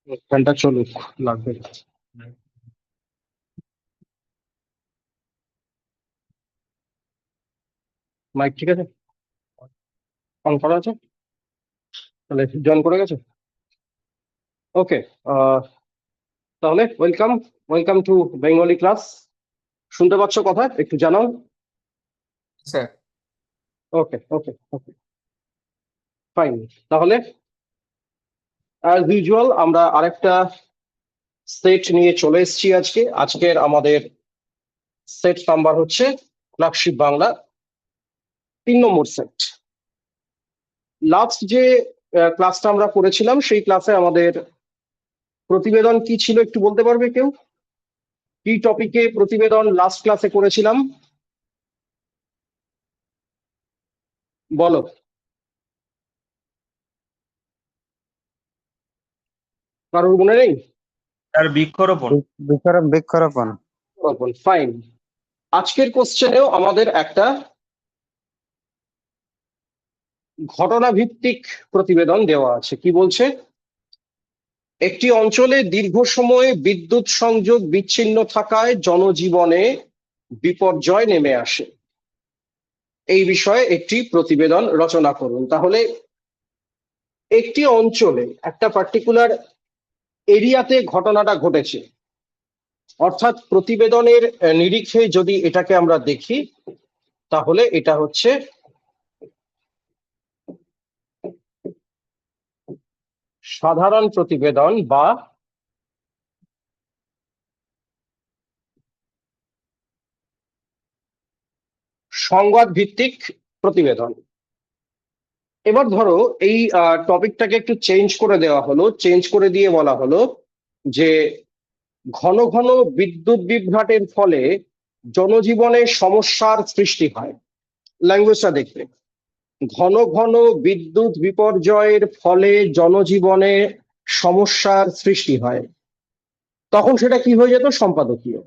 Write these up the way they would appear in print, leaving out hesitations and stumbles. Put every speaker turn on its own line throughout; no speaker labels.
ফ্যানটা চলুক, লাগবে। মাইক ঠিক আছে, অন করা আছে, তাহলে জয়েন করে গেছে। ওকে, তাহলে welcome, welcome to Bengali class. শুনতে পাচ্ছ কথা? একটু জানাও।
স্যার।
ওকে ওকে ওকে, ফাইন। তাহলে অ্যাজ ইউজুয়াল আমরা আরেকটা সেট নিয়ে চলে এসেছি আজকে। আজকের আমাদের সেট নাম্বার হচ্ছে ক্লার্কশিপ বাংলা 3 নম্বর সেট। লাস্ট যে ক্লাসটা আমরা করেছিলাম সেই ক্লাসে আমাদের প্রতিবেদন কি ছিল একটু বলতে পারবে কেউ? কি টপিকে প্রতিবেদন লাস্ট ক্লাসে করেছিলাম বলো। কারোর মনে নেই?
আর বৃক্ষরোপণ।
বৃক্ষরোপণ।
ফাইন। আজকের কোশ্চেনেও আমাদের একটা ঘটনা ভিত্তিক প্রতিবেদন দেওয়া আছে। কি বলছে? একটি অঞ্চলে দীর্ঘ সময় বিদ্যুৎ সংযোগ বিচ্ছিন্ন থাকায় জনজীবনে বিপর্যয় নেমে আসে। এই বিষয়ে একটি প্রতিবেদন রচনা করুন। তাহলে একটি অঞ্চলে একটা পার্টিকুলার এরিয়াতে ঘটনাটা ঘটেছে, অর্থাৎ প্রতিবেদনের নিরিখে যদি এটাকে আমরা দেখি তাহলে এটা হচ্ছে সাধারণ প্রতিবেদন বা সংবাদ ভিত্তিক প্রতিবেদন। এবার ধরো এই টপিকটাকে একটু চেঞ্জ করে দেওয়া হলো, চেঞ্জ করে দিয়ে বলা হলো যে ঘন ঘন বিদ্যুৎ বিভ্রাটের ফলে জনজীবনে সমস্যার সৃষ্টি হয়। ল্যাঙ্গুয়েজটা দেখবে, ঘন ঘন বিদ্যুৎ বিপর্যয়ের ফলে জনজীবনে সমস্যার সৃষ্টি হয়, তখন সেটা কি হয়ে যেত? সম্পাদকীয়।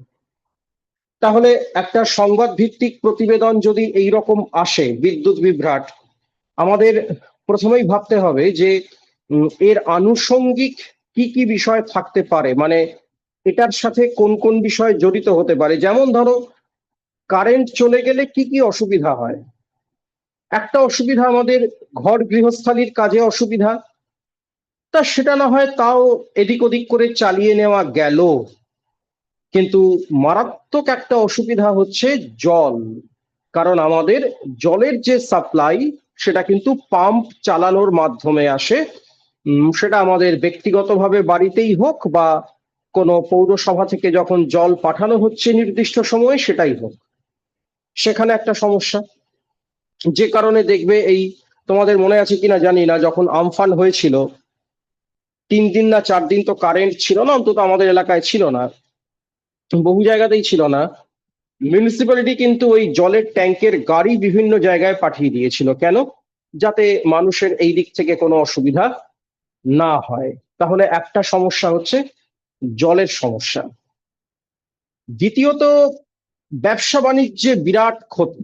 তাহলে একটা সংবাদ ভিত্তিক প্রতিবেদন যদি এই রকম আসে, বিদ্যুৎ বিভ্রাট, আমাদের প্রথমেই ভাবতে হবে যে এর আনুষঙ্গিক কি কি বিষয় থাকতে পারে, মানে এটার সাথে কোন কোন বিষয় জড়িত হতে পারে। যেমন ধরো কারেন্ট চলে গেলে কি কি অসুবিধা হয়। একটা অসুবিধা আমাদের ঘর গৃহস্থালির কাজে অসুবিধা, তা সেটা না হয় তাও এদিক ওদিক করে চালিয়ে নেওয়া গেল, কিন্তু মারাত্মক একটা অসুবিধা হচ্ছে জল। কারণ আমাদের জলের যে সাপ্লাই সেটা কিন্তু পাম্প চালানোর মাধ্যমে আসে। সেটা আমাদের ব্যক্তিগতভাবে বাড়িতেই হোক বা কোনো পৌরসভা থেকে যখন জল পাঠানো হচ্ছে নির্দিষ্ট সময়ে সেটাই হোক, সেখানে একটা সমস্যা। যে কারণে দেখবে এই, তোমাদের মনে আছে কিনা জানি না, যখন আমফান হয়েছিল 3 দিন না 4 দিন তো কারেন্ট ছিল না, অন্তত আমাদের এলাকায় ছিল না, বহু জায়গাতেই ছিল না। মিউনিসিপ্যালিটি কিন্তু ওই জলের ট্যাঙ্কের গাড়ি বিভিন্ন জায়গায় পাঠিয়ে দিয়েছিল। কেন? যাতে মানুষের এই দিক থেকে কোনো অসুবিধা না হয়। তাহলে একটা সমস্যা হচ্ছে জলের সমস্যা। দ্বিতীয়ত, ব্যবসা বাণিজ্যে বিরাট ক্ষতি।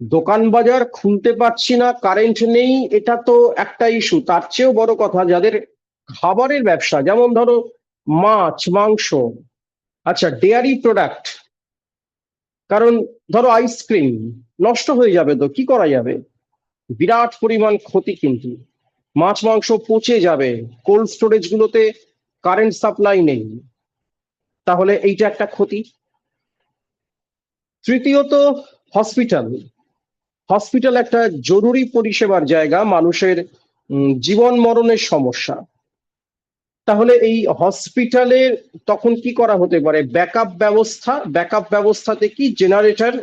দোকান বাজার খুলতে পারছি না, কারেন্ট নেই, এটা তো একটা ইস্যু। তার চেয়েও বড় কথা যাদের খাবারের ব্যবসা, যেমন ধরো মাছ মাংস, আচ্ছা ডেয়ারি প্রোডাক্ট, কারণ ধরো আইসক্রিম নষ্ট হয়ে যাবে তো কি করা যাবে, বিরাট পরিমাণ ক্ষতি। কিন্তু মাছ মাংস পচে যাবে, কোল্ড স্টোরেজ গুলোতে কারেন্ট সাপ্লাই নেই, তাহলে এইটা একটা ক্ষতি। তৃতীয়ত, হসপিটাল। হসপিটাল একটা জরুরি পরিষেবার জায়গা, মানুষের জীবন মরণের সমস্যা। তাহলে এই হসপিটালে তখন কি করা হতে পারে? ব্যাকআপ ব্যবস্থা। ব্যাকআপ ব্যবস্থাতে কি জেনারেটর,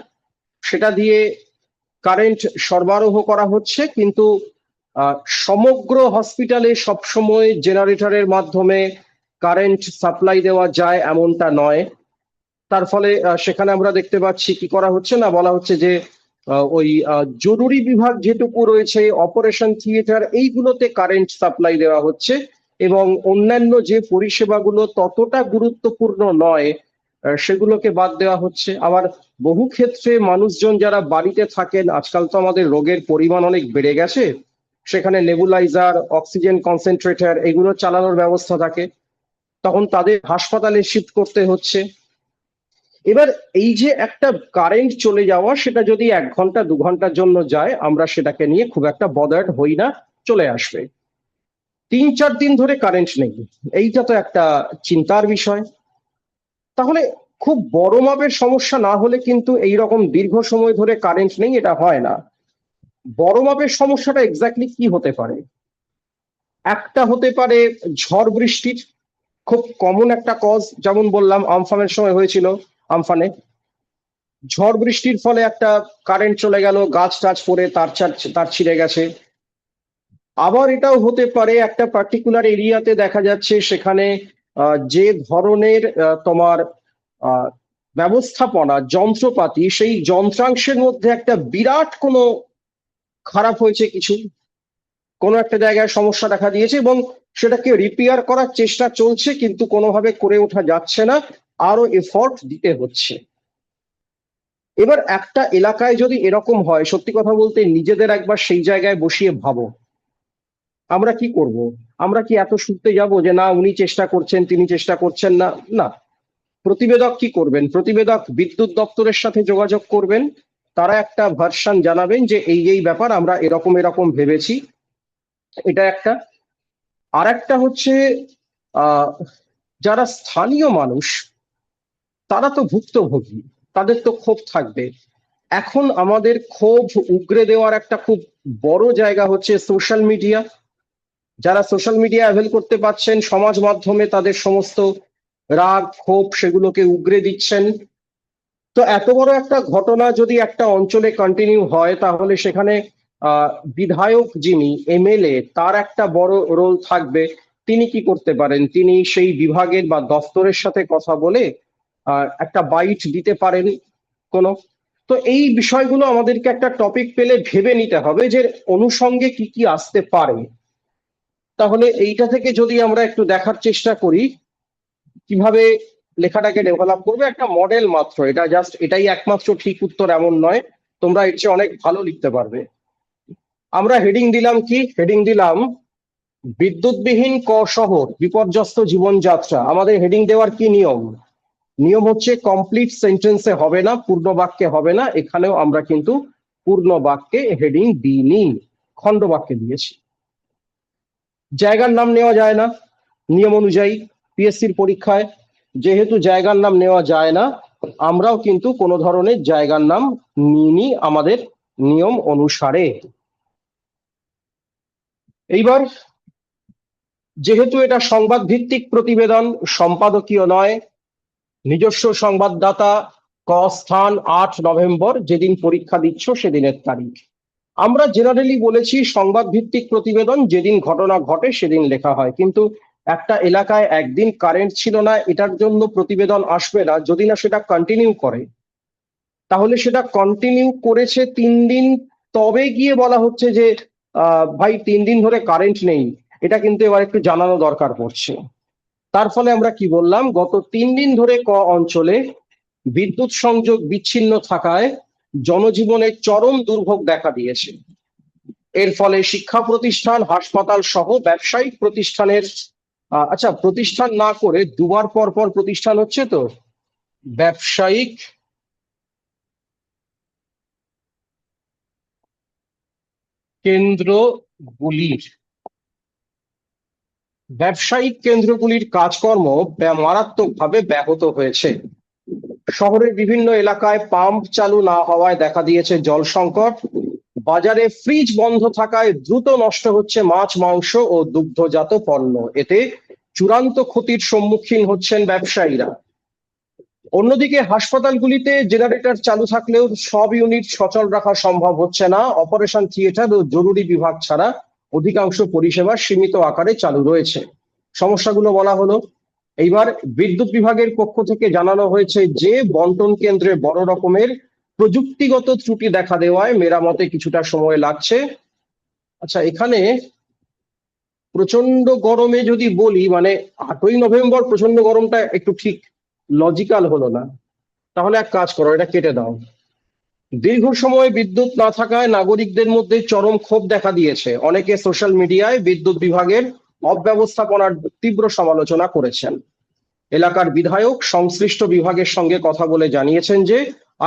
সেটা দিয়ে কারেন্ট সরবরাহ করা হচ্ছে, কিন্তু সমগ্র হসপিটালে সবসময় জেনারেটরের মাধ্যমে কারেন্ট সাপ্লাই দেওয়া যায় এমনটা নয়। তার ফলে সেখানে আমরা দেখতে পাচ্ছি কি করা হচ্ছে না, বলা হচ্ছে যে ওই জরুরি বিভাগ যেটুকু রয়েছে, অপারেশন থিয়েটার, এইগুলোতে কারেন্ট সাপ্লাই দেওয়া হচ্ছে, এবং অন্যান্য যে পরিষেবাগুলো ততটা গুরুত্বপূর্ণ নয় সেগুলোকে বাদ দেওয়া হচ্ছে। আবার বহু ক্ষেত্রে মানুষজন যারা বাড়িতে থাকেন, আজকাল তো আমাদের রোগের পরিমাণ অনেক বেড়ে গেছে, সেখানে নেবুলাইজার, অক্সিজেন কনসেন্ট্রেটর এগুলো চালানোর ব্যবস্থা থাকে, তখন তাদের হাসপাতালে শিফট করতে হচ্ছে। এবার এই যে একটা কারেন্ট চলে যাওয়া, সেটা যদি 1 ঘন্টা 2 ঘন্টার জন্য যায়, আমরা সেটাকে নিয়ে খুব একটা বদার্ড হই না, চলে আসবে। 3-4 দিন ধরে কারেন্ট নেই, এইটা তো একটা চিন্তার বিষয়। তাহলে খুব বড় মাপের সমস্যা না হলে কিন্তু এইরকম দীর্ঘ সময় ধরে কারেন্ট নেই এটা হয় না। বড় মাপের সমস্যাটা এক্স্যাক্টলি কি হতে পারে? একটা হতে পারে ঝড় বৃষ্টির, খুব কমন একটা কজ, যেমন বললাম আমফানের সময় হয়েছিল। আমফানে ঝড় বৃষ্টির ফলে একটা কারেন্ট চলে গেল, গাছ টাছ পড়ে তার ছিঁড়ে গেছে। আবার এটাও হতে পারে একটা পার্টিকুলার এরিয়াতে দেখা যাচ্ছে সেখানে যে ধরনের তোমার আহ, ব্যবস্থাপনা, যন্ত্রপাতি, সেই যন্ত্রাংশের মধ্যে একটা বিরাট কোনো খারাপ হয়েছে, কিছু কোনো একটা জায়গায় সমস্যা দেখা দিয়েছে এবং সেটাকে রিপেয়ার করার চেষ্টা চলছে, কিন্তু কোনোভাবে করে ওঠা যাচ্ছে না, আরো এফোর্ট দিতে হচ্ছে। এবার একটা এলাকায় যদি এরকম হয়, সত্যি কথা বলতে নিজেদের একবার সেই জায়গায় বসিয়ে ভাবো, আমরা কি করব? আমরা কি এত শুনতে যাব যে না উনি চেষ্টা করছেন, তিনি চেষ্টা করছেন না? না। প্রতিবেদক কি করবেন? প্রতিবেদক বিদ্যুৎ দপ্তরের সাথে যোগাযোগ করবেন, তারা একটা ভার্সন জানাবেন যে এই ব্যাপার, আমরা এরকম এরকম ভেবেছি। এটা একটা। আর একটা হচ্ছে আহ যারা স্থানীয় মানুষ, তারা তো ভুক্তভোগী, তাদের তো ক্ষোভ থাকবে। এখন আমাদের ক্ষোভ উগরে দেওয়ার একটা খুব বড় জায়গা হচ্ছে সোশ্যাল মিডিয়া। যারা সোশ্যাল মিডিয়া অ্যাভেল করতে পারছেন, সমাজ মাধ্যমে তাদের সমস্ত রাগ ক্ষোভ সেগুলোকে উগরে দিচ্ছেন। তো এত বড় একটা ঘটনা যদি একটা অঞ্চলে কন্টিনিউ হয়, তাহলে সেখানে বিধায়ক যিনি, এমএলএ, তার একটা বড় রোল থাকবে। তিনি কি করতে পারেন? তিনি সেই বিভাগের বা দফতরের সাথে কথা বলে একটা বাইট দিতে পারেন কোনো। তো এই বিষয়গুলো আমাদেরকে একটা টপিক পেলে ভেবে নিতে হবে যে অনুষঙ্গে কি কি আসতে পারে। তাহলে এইটা থেকে যদি আমরা একটু দেখার চেষ্টা করি কিভাবে লেখাটাকে ডেভেলপ করবে, একটা মডেল মাত্র এটা, জাস্ট এটাই একমাত্র ঠিক উত্তর এমন নয়, তোমরা এর চেয়ে অনেক ভালো লিখতে পারবে। আমরা হেডিং দিলাম কি? হেডিং দিলাম বিদ্যুৎবিহীন শহর, বিপর্যস্ত জীবনযাত্রা। আমাদের হেডিং দেওয়ার কি নিয়ম? নিয়ম হচ্ছে কমপ্লিট সেন্টেন্সে হবে না, পূর্ণ বাক্যে হবে না। এখানেও আমরা কিন্তু পূর্ণ বাক্যে হেডিং দিইনি, খণ্ড বাক্যে দিয়েছি। জায়গার নাম নেওয়া যায় না নিয়ম অনুযায়ী পিএসসির পরীক্ষায়, যেহেতু জায়গার নাম নেওয়া যায় না, আমরাও কিন্তু কোনো ধরনের জায়গার নাম নিইনি আমাদের নিয়ম অনুসারে। এইবার যেহেতু এটা সংবাদ ভিত্তিক প্রতিবেদন, সম্পাদকীয় নয়, নিজস্ব সংবাদদাতা, স্থান 8 নভেম্বর, যেদিন পরীক্ষা দিচ্ছ সেদিনের তারিখ। আমরা জেনারেলি বলেছি সংবাদ ভিত্তিক প্রতিবেদন, যেদিন ঘটনা ঘটে সেদিন লেখা হয়, কিন্তু একটা এলাকায় একদিন কারেন্ট ছিল না, এটার জন্য প্রতিবেদন আসবে না। যদি না সেটা কন্টিনিউ করে, তাহলে সেটা কন্টিনিউ করেছে 3 দিন, তবে গিয়ে বলা হচ্ছে যে ভাই 3 দিন ধরে কারেন্ট নেই, এটা কিন্তু এবার একটু জানানো দরকার পড়ছে। তার ফলে আমরা কি বললাম, গত 3 দিন ধরে অঞ্চলে বিদ্যুৎ সংযোগ বিচ্ছিন্ন থাকায় জনজীবনে চরম দুর্ভোগ দেখা দিয়েছে। এর ফলে শিক্ষা প্রতিষ্ঠান, হাসপাতাল সহ ব্যবসায়িক প্রতিষ্ঠানের আচ্ছা, প্রতিষ্ঠান না করে দুবার পর পর প্রতিষ্ঠান হচ্ছে, তো ব্যবসায়িক কেন্দ্রগুলির ব্যবসায়িক কেন্দ্রগুলির কাজকর্ম মারাত্মকভাবে ব্যাহত হয়েছে। শহরের বিভিন্ন এলাকায় পাম্প চালু না হওয়ায় দেখা দিয়েছে জল সংকট। বাজারে ফ্রিজ বন্ধ থাকায় দ্রুত নষ্ট হচ্ছে মাছ, মাংস ও দুগ্ধজাত পণ্য। এতে চূড়ান্ত ক্ষতির সম্মুখীন হচ্ছেন ব্যবসায়ীরা। অন্যদিকে হাসপাতালগুলিতে জেনারেটর চালু থাকলেও সব ইউনিট সচল রাখা সম্ভব হচ্ছে না। অপারেশন থিয়েটার ও জরুরি বিভাগ ছাড়া অধিকাংশ পরিষেবা সীমিত আকারে চালু রয়েছে। সমস্যাগুলো বলা হলো। এইবার বিদ্যুৎ বিভাগের পক্ষ থেকে জানানো হয়েছে যে বন্টন কেন্দ্রে বড় রকমের প্রযুক্তিগত ত্রুটি দেখা দেওয়ায় মেরামতে কিছুটা সময় লাগছে। আচ্ছা, এখানে প্রচন্ড গরমে যদি বলি, মানে 8ই নভেম্বর প্রচন্ড গরমটা একটু ঠিক লজিক্যাল হলো না। তাহলে এক কাজ করো, এটা কেটে দাও। দীর্ঘ সময় বিদ্যুৎ না থাকায় নাগরিকদের মধ্যে চরম ক্ষোভ দেখা দিয়েছে। অনেকে সোশ্যাল মিডিয়ায় বিদ্যুৎ বিভাগের অব্যবস্থাপনার তীব্র সমালোচনা করেছেন। এলাকার বিধায়ক সংশ্লিষ্ট বিভাগের সঙ্গে কথা বলে জানিয়েছেন যে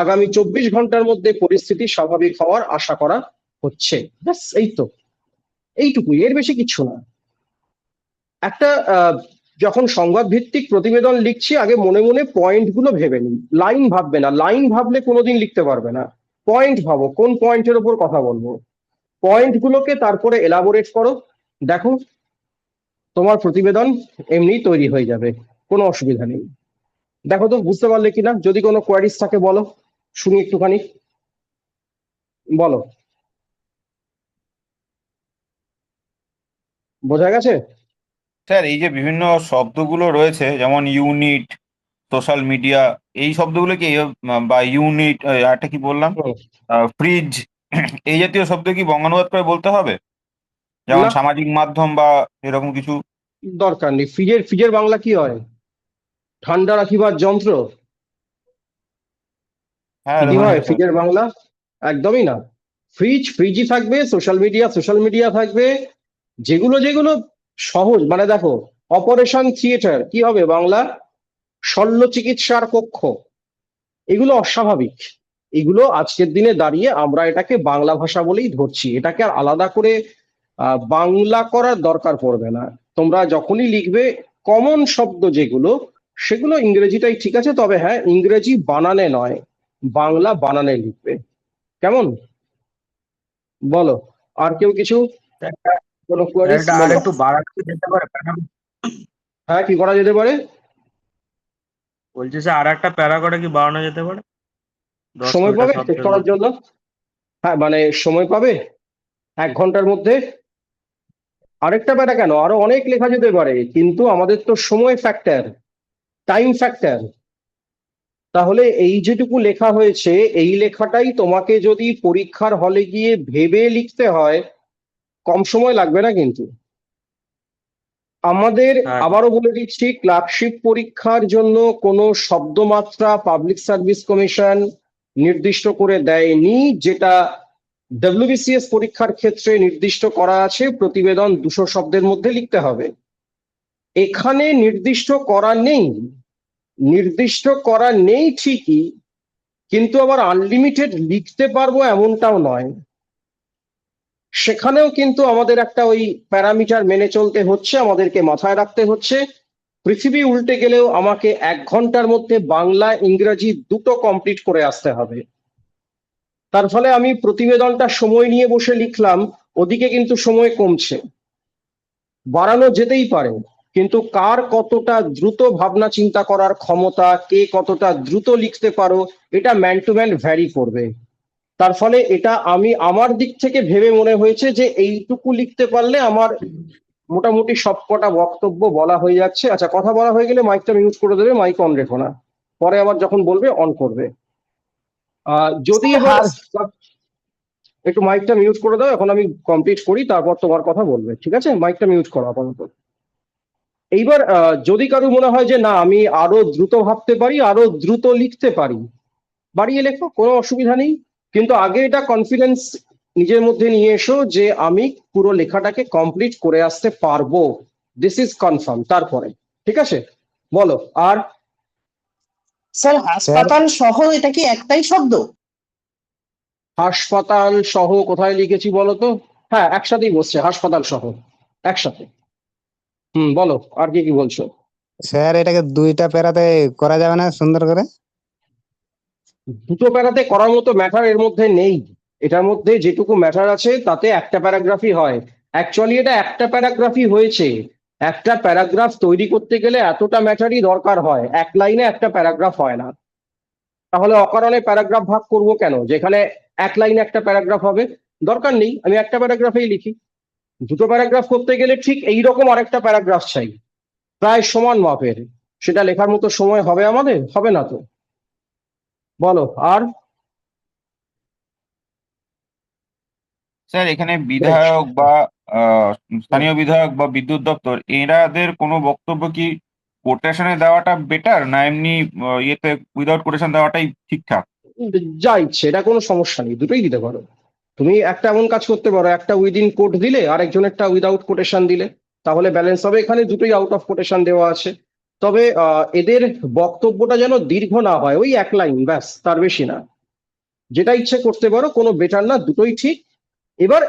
আগামী 24 ঘন্টার মধ্যে পরিস্থিতি স্বাভাবিক হওয়ার আশা করা হচ্ছে। ব্যাস এই তো, এইটুকুই, এর বেশি কিছু না। একটা যখন সংবাদ ভিত্তিক প্রতিবেদন লিখছি আগে মনে মনে পয়েন্ট গুলো ভেবে নিই। লাইন ভাববে না, লাইন ভাবলে কোনোদিন লিখতে পারবে না। পয়েন্ট ভাবো, কোন পয়েন্টের উপর কথা বলবো। পয়েন্ট গুলোকে তারপরে এলাবোরেট করো, দেখো তোমার প্রতিবেদন এমনি তৈরি হয়ে যাবে, কোনো অসুবিধা নেই। দেখো তো বুঝতে পারলে কিনা, যদি কোনো কোয়ারিজ থাকে বলো, শুনি একটুখানি, বলো। বোঝা গেছে?
স্যার এই যে বিভিন্ন শব্দগুলো রয়েছে যেমন ইউনিট, সোশ্যাল মিডিয়া, এই শব্দগুলো কি বা ইউনিট, একটা কি বললাম,
হুম,
ফ্রিজ, এই জাতীয় শব্দ কি বঙ্গানুবাদ করে বলতে হবে, যেমন
না,
সামাজিক মাধ্যম বা এরকম কিছু?
দরকার নেই। ফ্রিজের ফ্রিজের বাংলা কি হয়? ঠান্ডা রাখিবার যন্ত্র?
হ্যাঁ
কি
ধরে
হয়
নিতে হবে।
ফ্রিজের বাংলা? একদমই না। ফ্রিজ ফ্রিজই থাকবে, সোশ্যাল মিডিয়া সোশ্যাল মিডিয়া থাকবে। যেগুলো যেগুলো সহজ, মানে দেখো, অপারেশন থিয়েটার কি হবে বাংলা? শল্য চিকিৎসার কক্ষ। এগুলো অস্বাভাবিক। এগুলো আজকের দিনে দাঁড়িয়ে আমরা এটাকে বাংলা ভাষা বলেই ধরছি, এটাকে আর আলাদা করে বাংলা করার দরকার পড়বে না। তোমরা যখনই লিখবে কমন শব্দ যেগুলো, সেগুলো ইংরেজিটাই ঠিক আছে, তবে হ্যাঁ ইংরেজি বানানে নয়, বাংলা বানানে লিখবে। কেমন? বলো। আর কেউ কিছু, কোনো কোয়ারিজ
এটা আর
বলো।
একটু বাড়ানো যেতে পারে?
হ্যাঁ, কি করা যেতে পারে?
বলছি স্যার, আর একটা প্যারা করে কি বাড়ানো যেতে পারে 10
সময়
কুড়িটা
পাবে শেষ
শব্দের
করার
মধ্যে?
জন্য? হ্যাঁ মানে সময় পাবে 1 ঘন্টার মধ্যে? আরেকটা ব্যাটা কেন, আরো অনেক লেখা যেতে পারে, কিন্তু আমাদের তো সময় ফ্যাক্টর, টাইম ফ্যাক্টর। তাহলে এই যেটুকু লেখা হয়েছে, এই লেখাটাই তোমাকে যদি পরীক্ষার হলে গিয়ে ভেবে লিখতে হয়, কম সময় লাগবে না কিন্তু। আমাদের,
হ্যাঁ।
আবারও বলে দিচ্ছি, ক্লার্কশিপ পরীক্ষার জন্য কোনো শব্দমাত্রা পাবলিক সার্ভিস কমিশন নির্দিষ্ট করে দেয়নি। যেটা ডব্লিউবিসিএস পরীক্ষার ক্ষেত্রে নির্দিষ্ট করা আছে, প্রতিবেদন 200 শব্দের মধ্যে লিখতে হবে। এখানে নির্দিষ্ট করা নেই। নির্দিষ্ট করা নেই ঠিকই, কিন্তু আবার আনলিমিটেড লিখতে পারবো এমনটাও নয়। সেখানেও কিন্তু আমাদের একটা ওই প্যারামিটার মেনে চলতে হচ্ছে, আমাদেরকে মাথায় রাখতে হচ্ছে। পৃথিবী উল্টে গেলেও আমাকে 1 ঘন্টার মধ্যে বাংলা ইংরেজি দুটো কমপ্লিট করে আসতে হবে। তার ফলে আমি প্রতিবেদনটা সময় নিয়ে বসে লিখলাম, ওদিকে কিন্তু সময় কমছে। বাড়ানো যেতেই পারে, কিন্তু কার কতটা দ্রুত ভাবনা চিন্তা করার ক্ষমতা, কে কতটা দ্রুত লিখতে পারো, এটা ম্যান টু ম্যান ভ্যারি করবে। তার ফলে এটা আমি আমার দিক থেকে ভেবে মনে হয়েছে যে এইটুকু লিখতে পারলে আমার মোটামুটি সবকটা বক্তব্য বলা হয়ে যাচ্ছে। আচ্ছা, কথা বলা হয়ে গেলে মাইকটা মিউট করে দেবে, মাইক অন রেখো না, পরে আবার যখন বলবে অন করবে। যদি
স্যার
এবার একটু মাইকটা মিউট করে দাও, এখন আমি কমপ্লিট করি, তারপর তোমার কথা বলবে, ঠিক আছে? মাইকটা মিউট করো আপাতত। এইবার যদি কারো মনে হয় যে না আমি আরো দ্রুত ভাবতে পারি, আরো দ্রুত লিখতে পারি, বাড়িয়ে লেখো, কোনো অসুবিধা নেই। কিন্তু আগে এটা কনফিডেন্স নিজের মধ্যে নিয়ে এসো যে আমি পুরো লেখাটাকে কমপ্লিট করে আসতে পারবো, দিস ইজ কনফার্ম। তারপরে ঠিক আছে, বলো। আর
স্যার,
স্যার
হাসপাতাল সহ এটা কি একটাই শব্দ?
হাসপাতাল সহ কোথায় লিখেছি বলো তো? হ্যাঁ, একসাথেই বসছে, হাসপাতাল সহ একসাথে। বলো, আর কি কি বলছো?
স্যার এটাকে 2টা প্যারাতে করা যাবে না সুন্দর করে?
দুটো প্যারাতে করার মতো ম্যাটার এর মধ্যে নেই। এটার মধ্যে যেটুকু ম্যাটার আছে তাতে একটা প্যারাগ্রাফই হয়। অ্যাকচুয়ালি এটা একটা প্যারাগ্রাফই হয়েছে। একটা প্যারাগ্রাফ তৈরি করতে গেলে এতটা ম্যাটারই দরকার হয়, এক লাইনে একটা প্যারাগ্রাফ হয় না। তাহলে অকারণে প্যারাগ্রাফ ভাগ করব কেন, যেখানে এক লাইনে একটা প্যারাগ্রাফ হবে? দরকার নেই, আমি একটা প্যারাগ্রাফেই লিখি। দুটো প্যারাগ্রাফ করতে গেলে ঠিক এইরকম আরেকটা প্যারাগ্রাফ চাই, প্রায় সমান মাপের। সেটা লেখার মতো সময় হবে আমাদের? হবে না তো। বলো। আর
স্যার এখানে
বেশ।
বিধায়ক বা আহ, স্থানীয় বিধায়ক বা বিদ্যুৎ দপ্তর এনাদের কোনো বক্তব্য কি কোটেশনে দেওয়াটা বেটার, না এমনি ইয়েতে উইদাউট কোটেশন দেওয়াটাই ঠিকঠাক?
যা ইচ্ছে, এটা কোনো সমস্যা নেই, দুটোই দিতে পারো। তুমি একটা এমন কাজ করতে পারো, একটা উইদিন কোট দিলে আর একজনেরটা উইদাউট কোটেশন দিলে, তাহলে ব্যালেন্স হবে। এখানে দুটোই আউট অফ কোটেশন দেওয়া আছে। তবে এদের বক্তব্যটা যেন দীর্ঘ না হয়, ওই এক লাইন ব্যাস, তার বেশি না। যেটা ইচ্ছে করতে পারো, কোনো বেটার না, দুটোই ঠিক। এবার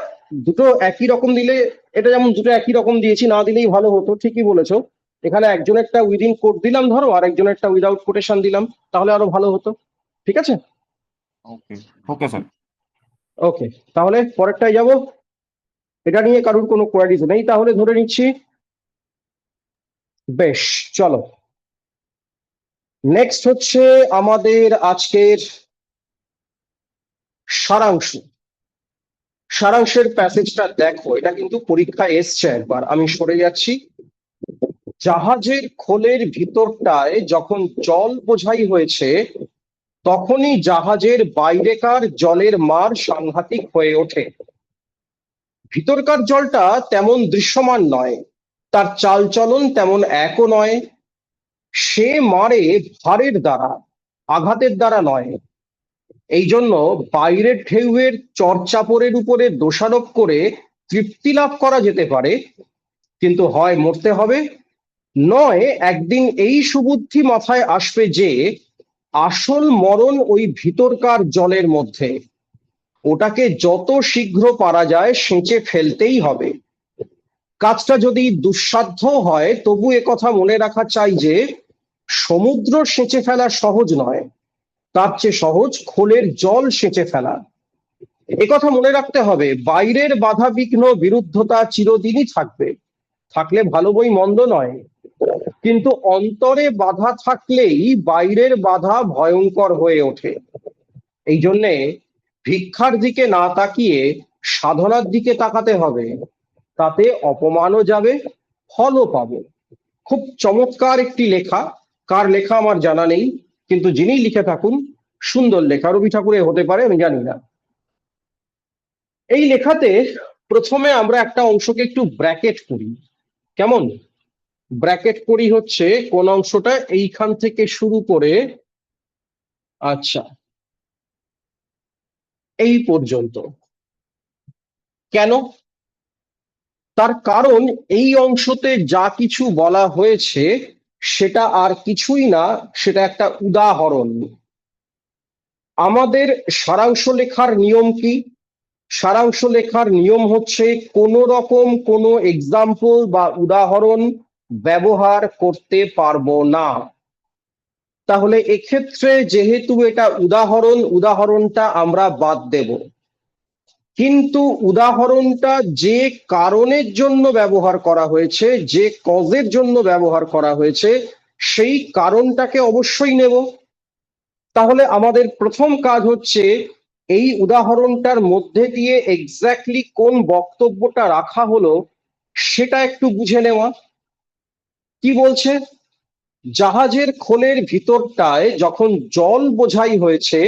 দুটো একই রকম দিলে, এটা যেমন দুটো একই রকম দিয়েছি, না দিলেই ভালো হতো, ঠিকই বলেছো। এখানে একজনেরটা উইদিন কোট দিলাম ধরো, আর একজনেরটা উইদাউট কোটেশন দিলাম, তাহলে আরো ভালো হতো। ঠিক আছে,
ওকে ওকে স্যার।
ওকে, তাহলে পরেরটায় যাব। এটা নিয়ে কারোর কোনো কোয়ারিজ নেই, তাহলে ধরে নিচ্ছি। বেশ, চলো। নেক্সট হচ্ছে আমাদের আজকের সারাংশ। সারাংশের প্যাসেজটা দেখো, এটা কিন্তু পরীক্ষায় এসছে একবার। আমি সরে যাচ্ছি। জাহাজের খোলের ভিতরটায় যখন জল বোঝাই হয়েছে, তখনই জাহাজের বাইরেকার জলের মার সাংঘাতিক হয়ে ওঠে। ভিতরকার জলটা তেমন দৃশ্যমান নয়, তার চালচলন তেমন একও নয়। সে মারে ভারের দ্বারা, আঘাতের দ্বারা নয়। এই জন্য বাইরের ঢেউয়ের চড়চাপড়ের উপরে দোষারোপ করে তৃপ্তি লাভ করা যেতে পারে, কিন্তু হয় মরতে হবে, নয় একদিন এই সুবুদ্ধি মাথায় আসবে যে আসল মরণ ওই ভিতরকার জলের মধ্যে। ওটাকে যত শীঘ্র পারা যায় সেঁচে ফেলতেই হবে। কাজটা যদি দুঃসাধ্য হয়, তবু কথা মনে রাখা চাই যে সমুদ্র সেঁচে ফেলা সহজ নয়, তার চেয়ে সহজ খোলের জল সেঁচে ফেলা। কথা মনে রাখতে হবে, বাইরের বাধা বিঘ্ন বিরুদ্ধতা চিরদিনই থাকবে, থাকলে ভালো বই মন্দ নয়, কিন্তু অন্তরে বাধা থাকলেই বাইরের বাধা ভয়ঙ্কর হয়ে ওঠে। এই জন্যে ভিক্ষার দিকে না তাকিয়ে সাধনার দিকে তাকাতে হবে, তাতে অপমানও যাবে, ফলও পাবো। খুব চমৎকার একটি লেখা, কার লেখা আমার জানা নেই, কিন্তু যিনি লিখে থাকুন সুন্দর লেখা, রবি ঠাকুরের হতে পারে, আমি জানি না। এই লেখাতে প্রথমে আমরা একটা অংশকে একটু ব্র্যাকেট করি। কেমন ব্র্যাকেট করি? হচ্ছে কোন অংশটা এইখান থেকে শুরু করে, আচ্ছা, এই পর্যন্ত। কেন? তার কারণ এই অংশতে যা কিছু বলা হয়েছে সেটা আর কিছুই না, সেটা একটা উদাহরণ। আমাদের সারাংশ লেখার নিয়ম কি? সারাংশ লেখার নিয়ম হচ্ছে কোন রকম কোনো এক্সাম্পল বা উদাহরণ ব্যবহার করতে পারবো না। তাহলে এক্ষেত্রে যেহেতু এটা উদাহরণ, উদাহরণটা আমরা বাদ দেব। কিন্তু উদাহরণটা যে কারণের জন্য ব্যবহার করা হয়েছে, যে কজের জন্য ব্যবহার করা হয়েছে, সেই কারণটাকে অবশ্যই নেব। তাহলে আমাদের প্রথম কাজ হচ্ছে এই উদাহরণটার মধ্যে দিয়ে এক্স্যাক্টলি কোন বক্তব্যটা রাখা হলো সেটা একটু বুঝে নেওয়া। কি বলছে? জাহাজের খোলের ভিতরটায় যখন জল বোঝাই হয়েছে,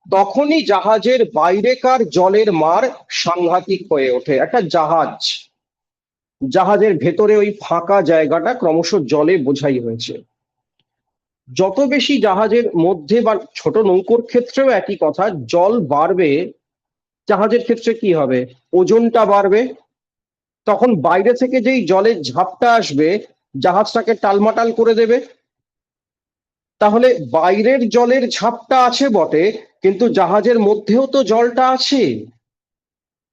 তখনই জাহাজের বাইরেকার জলের মার সাংঘাতিক হয়ে ওঠে। একটা জাহাজের ভেতরে ওই ফাঁকা জায়গাটা ক্রমশ জলে বোঝাই হয়েছে। যত বেশি জাহাজের মধ্যে বা ছোট নৌকোর ক্ষেত্রেও একই কথা, জল বাড়বে, জাহাজের ক্ষেত্রে কি হবে? ওজনটা বাড়বে। তখন বাইরে থেকে যেই জলের ঝাপটা আসবে, জাহাজটাকে টালমাটাল করে দেবে। তাহলে বাইরের জলের ঝাপটা আছে বটে, কিন্তু জাহাজের মধ্যেও তো জলটা আছে।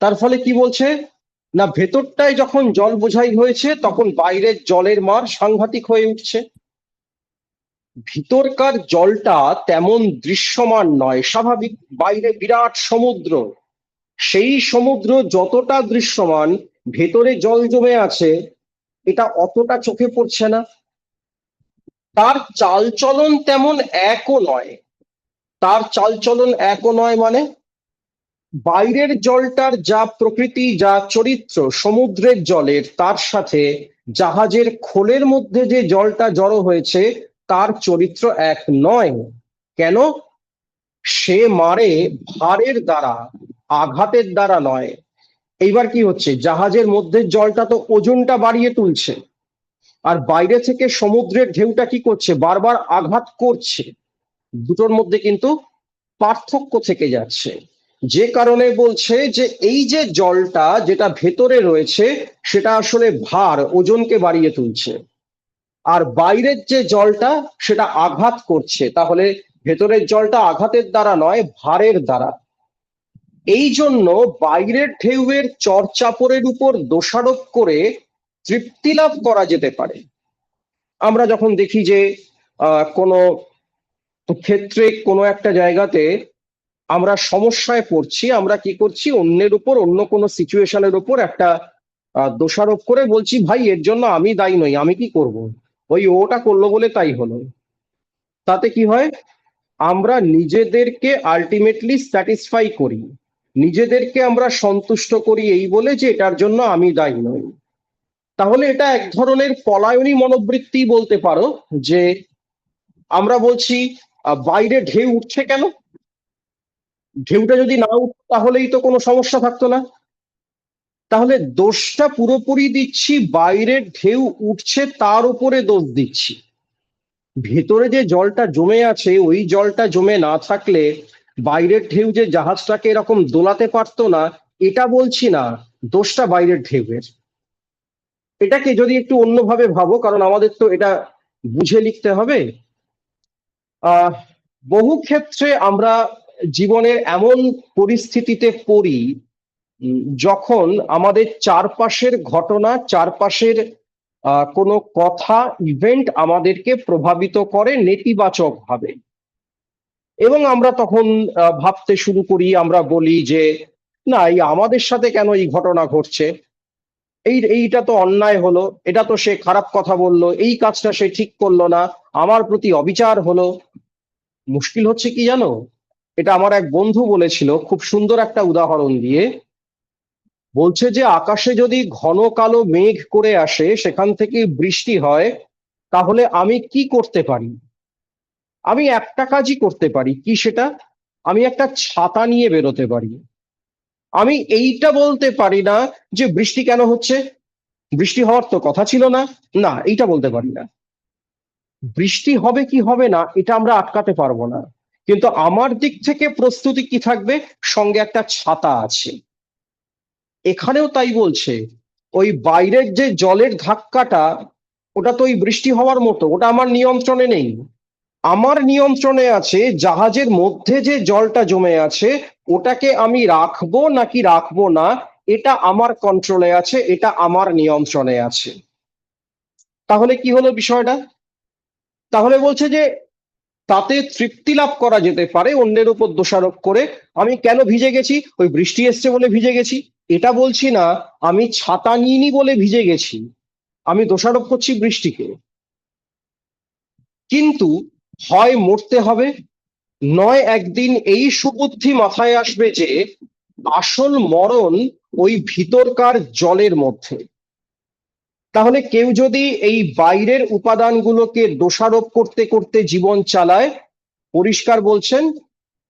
তার ফলে কি বলছে না, ভেতরটায় যখন জল বোঝাই হয়েছে তখন বাইরের জলের মার সাংঘাতিক হয়ে উঠছে। ভিতরকার জলটা তেমন দৃশ্যমান নয়, স্বাভাবিক। বাইরে বিরাট সমুদ্র, সেই সমুদ্র যতটা দৃশ্যমান, ভেতরে জল জমে আছে এটা অতটা চোখে পড়ছে না। তার চালচলন তেমন একও নয়। তার চালচলন একও নয় মানে বাইরের জলটার যা প্রকৃতি, যা চরিত্র সমুদ্রের জলের, তার সাথে জাহাজের খোলের মধ্যে যে জলটা জড়ো হয়েছে তার চরিত্র এক নয়। কেন? সে মারে ভারের দ্বারা, আঘাতের দ্বারা নয়। এইবার কি হচ্ছে? জাহাজের মধ্যে জলটা তো ওজনটা বাড়িয়ে তুলছে, আর বাইরে থেকে সমুদ্রের ঢেউটা কি করছে? বারবার আঘাত করছে। দুটোর মধ্যে কিন্তু পার্থক্য থেকে যাচ্ছে, যে কারণে বলছে যে এই যে জলটা যেটা ভেতরে রয়েছে সেটা আসলে ভার, ওজনকে বাড়িয়ে তুলছে, আর বাইরের যে জলটা সেটা আঘাত করছে। তাহলে ভেতরের জলটা আঘাতের দ্বারা নয়, ভারের দ্বারা। এই জন্য বাইরের ঢেউয়ের চড়চাপড়ের উপর দোষারোপ করে তৃপ্তি লাভ করা যেতে পারে। আমরা যখন দেখি যে কোনো ক্ষেত্রে কোনো একটা জায়গাতে আমরা সমস্যায় পড়ছি, আমরা কি করছি, অন্যের উপর, অন্য কোনো সিচুয়েশনের উপর একটা দোষারোপ করে বলছি ভাই এর জন্য আমি দায়ী নই, আমি কি করব, ওই ওটা করলো বলে তাই হলো। তাতে কি হয়, আমরা নিজেদেরকে আলটিমেটলি স্যাটিসফাই করি, নিজেদেরকে আমরা সন্তুষ্ট করি এই বলে যে এটার জন্য আমি দায়ী নই। তাহলে এটা এক ধরনের পলায়নী মনোবৃত্তি বলতে পারো, যে আমরা বলছি বাইরে ঢেউ উঠছে কেন, ঢেউটা যদি না উঠতো তাহলেই তো কোনো সমস্যা থাকতো না। তাহলে দোষটা পুরোপুরি দিচ্ছি বাইরের ঢেউ উঠছে তার উপরে দোষ দিচ্ছি। ভেতরে যে জলটা জমে আছে ওই জলটা জমে না থাকলে বাইরের ঢেউ যে জাহাজটাকে এরকম দোলাতে পারতো না, এটা বলছি না, দোষটা বাইরের ঢেউয়ের। এটাকে যদি একটু অন্যভাবে ভাবো, কারণ আমাদের তো এটা বুঝে লিখতে হবে। আহ বহু ক্ষেত্রে আমরা জীবনের এমন পরিস্থিতিতে পড়ি যখন আমাদের চারপাশের ঘটনা, চারপাশের কোনো কথা, ইভেন্ট আমাদেরকে প্রভাবিত করে নেতিবাচক ভাবে, এবং আমরা তখন ভাবতে শুরু করি, আমরা বলি যে না, এই আমাদের সাথে কেন এই ঘটনা ঘটছে, এইটা তো অন্যায় হলো, এটা তো সে খারাপ কথা বললো, এই কাজটা সে ঠিক করলো না, আমার প্রতি অবিচার হলো। মুশকিল হচ্ছে কি জানো, এটা আমার এক বন্ধু বলেছিল খুব সুন্দর একটা উদাহরণ দিয়ে। বলছে যে আকাশে যদি ঘন কালো মেঘ করে আসে, সেখান থেকে বৃষ্টি হয়, তাহলে আমি কি করতে পারি? আমি একটা কাজই করতে পারি, কি সেটা? আমি একটা ছাতা নিয়ে বেরোতে পারি। আমি এইটা বলতে পারি না যে বৃষ্টি কেন হচ্ছে, বৃষ্টি হওয়ার তো কথা ছিল না, না এইটা বলতে পারি না। বৃষ্টি হবে কি হবে না এটা আমরা আটকাতে পারবো না, কিন্তু আমার দিক থেকে প্রস্তুতি কি থাকবে, সঙ্গে একটা ছাতা আছে। এখানেও তাই বলছে, ওই বাইরের যে জলের ধাক্কাটা, ওটা তো ওই বৃষ্টি হওয়ার মতো, ওটা আমার নিয়ন্ত্রণে নেই। আমার নিয়ন্ত্রণে আছে জাহাজের মধ্যে যে জলটা জমে আছে, ওটাকে আমি রাখবো নাকি রাখবো না, এটা আমার কন্ট্রোলে আছে, এটা আমার নিয়ন্ত্রণে আছে। তাহলে কি হলো বিষয়টা? তাহলে বলছে যে তাতে তৃপ্তি লাভ করা যেতে পারে অন্যের উপর দোষারোপ করে। আমি কেন ভিজে গেছি, ওই বৃষ্টি এসছে বলে ভিজে গেছি, এটা বলছি না। আমি ছাতা নিইনি বলে ভিজে গেছি, আমি দোষারোপ করছি বৃষ্টিকে। কিন্তু হয় মরতে হবে, নয় একদিন এই সুবুদ্ধি মাথায় আসবে যে আসল মরণ ওই ভিতরকার জলের মধ্যে। তাহলে কেউ যদি এই বাইরের উপাদানগুলোকে দোষারোপ করতে করতে জীবন চালায়, পরিষ্কার বলছেন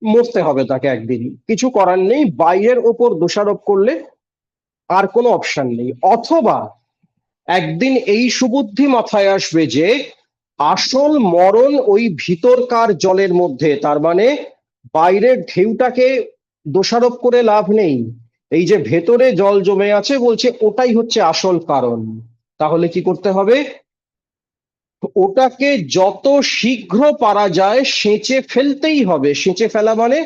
মরতে হবে তাকে একদিন, কিছু করার নেই, বাইরের ওপর দোষারোপ করলে আর কোনো অপশন নেই। অথবা একদিন এই সুবুদ্ধি মাথায় আসবে যে আসল মরণ ওই ভিতরকার জলের মধ্যে, তার মানে বাইরের ঢেউটাকে দোষারোপ করে লাভ নেই, এই যে ভেতরে জল জমে আছে বলছে ওটাই হচ্ছে আসল কারণ। তাহলে কি করতে হবে, ওটাকে যত শীঘ্র পারা যায় সেঁচে ফেলতেই হবে। সেঁচে ফেলা মানে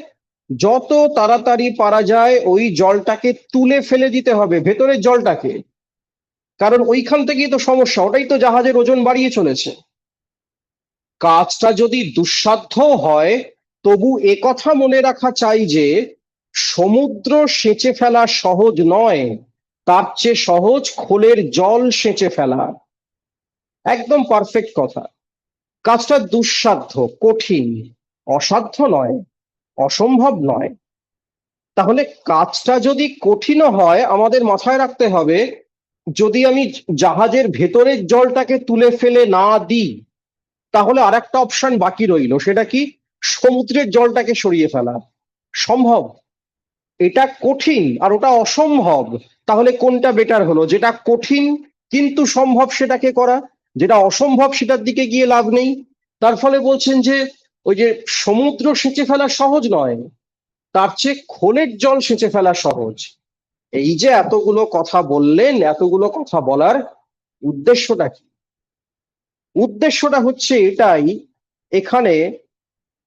যত তাড়াতাড়ি পারা যায় ওই জলটাকে তুলে ফেলে দিতে হবে, ভেতরের জলটাকে, কারণ ওইখান থেকেই তো সমস্যা, ওটাই তো জাহাজের ওজন বাড়িয়ে চলেছে। কাজটা যদি দুঃসাধ্য হয়, তবু একথা মনে রাখা চাই যে সমুদ্র সেঁচে ফেলা সহজ নয়, তার চেয়ে সহজ খোলের জল সেঁচে ফেলা। একদম পারফেক্ট কথা। কাজটা দুঃসাধ্য, কঠিন, অসাধ্য নয়, অসম্ভব নয়। তাহলে কাজটা যদি কঠিনও হয়, আমাদের মাথায় রাখতে হবে যদি আমি জাহাজের ভেতরের জলটাকে তুলে ফেলে না দিই, তাহলে আর একটা অপশন বাকি রইল, সেটা কি, সমুদ্রের জলটাকে সরিয়ে ফেলা। সম্ভব? এটা কঠিন আর ওটা অসম্ভব। তাহলে কোনটা বেটার হলো, যেটা কঠিন কিন্তু সম্ভব সেটাকে করা, যেটা অসম্ভব সেটার দিকে গিয়ে লাভ নেই। তার ফলে বলছেন যে ওই যে সমুদ্র সেচে ফেলা সহজ নয়, তার চেয়ে খোলের জল সেচে ফেলা সহজ। এই যে এতগুলো কথা বললেন, এতগুলো কথা বলার উদ্দেশ্যটা কি? উদ্দেশ্যটা হচ্ছে এটাই, এখানে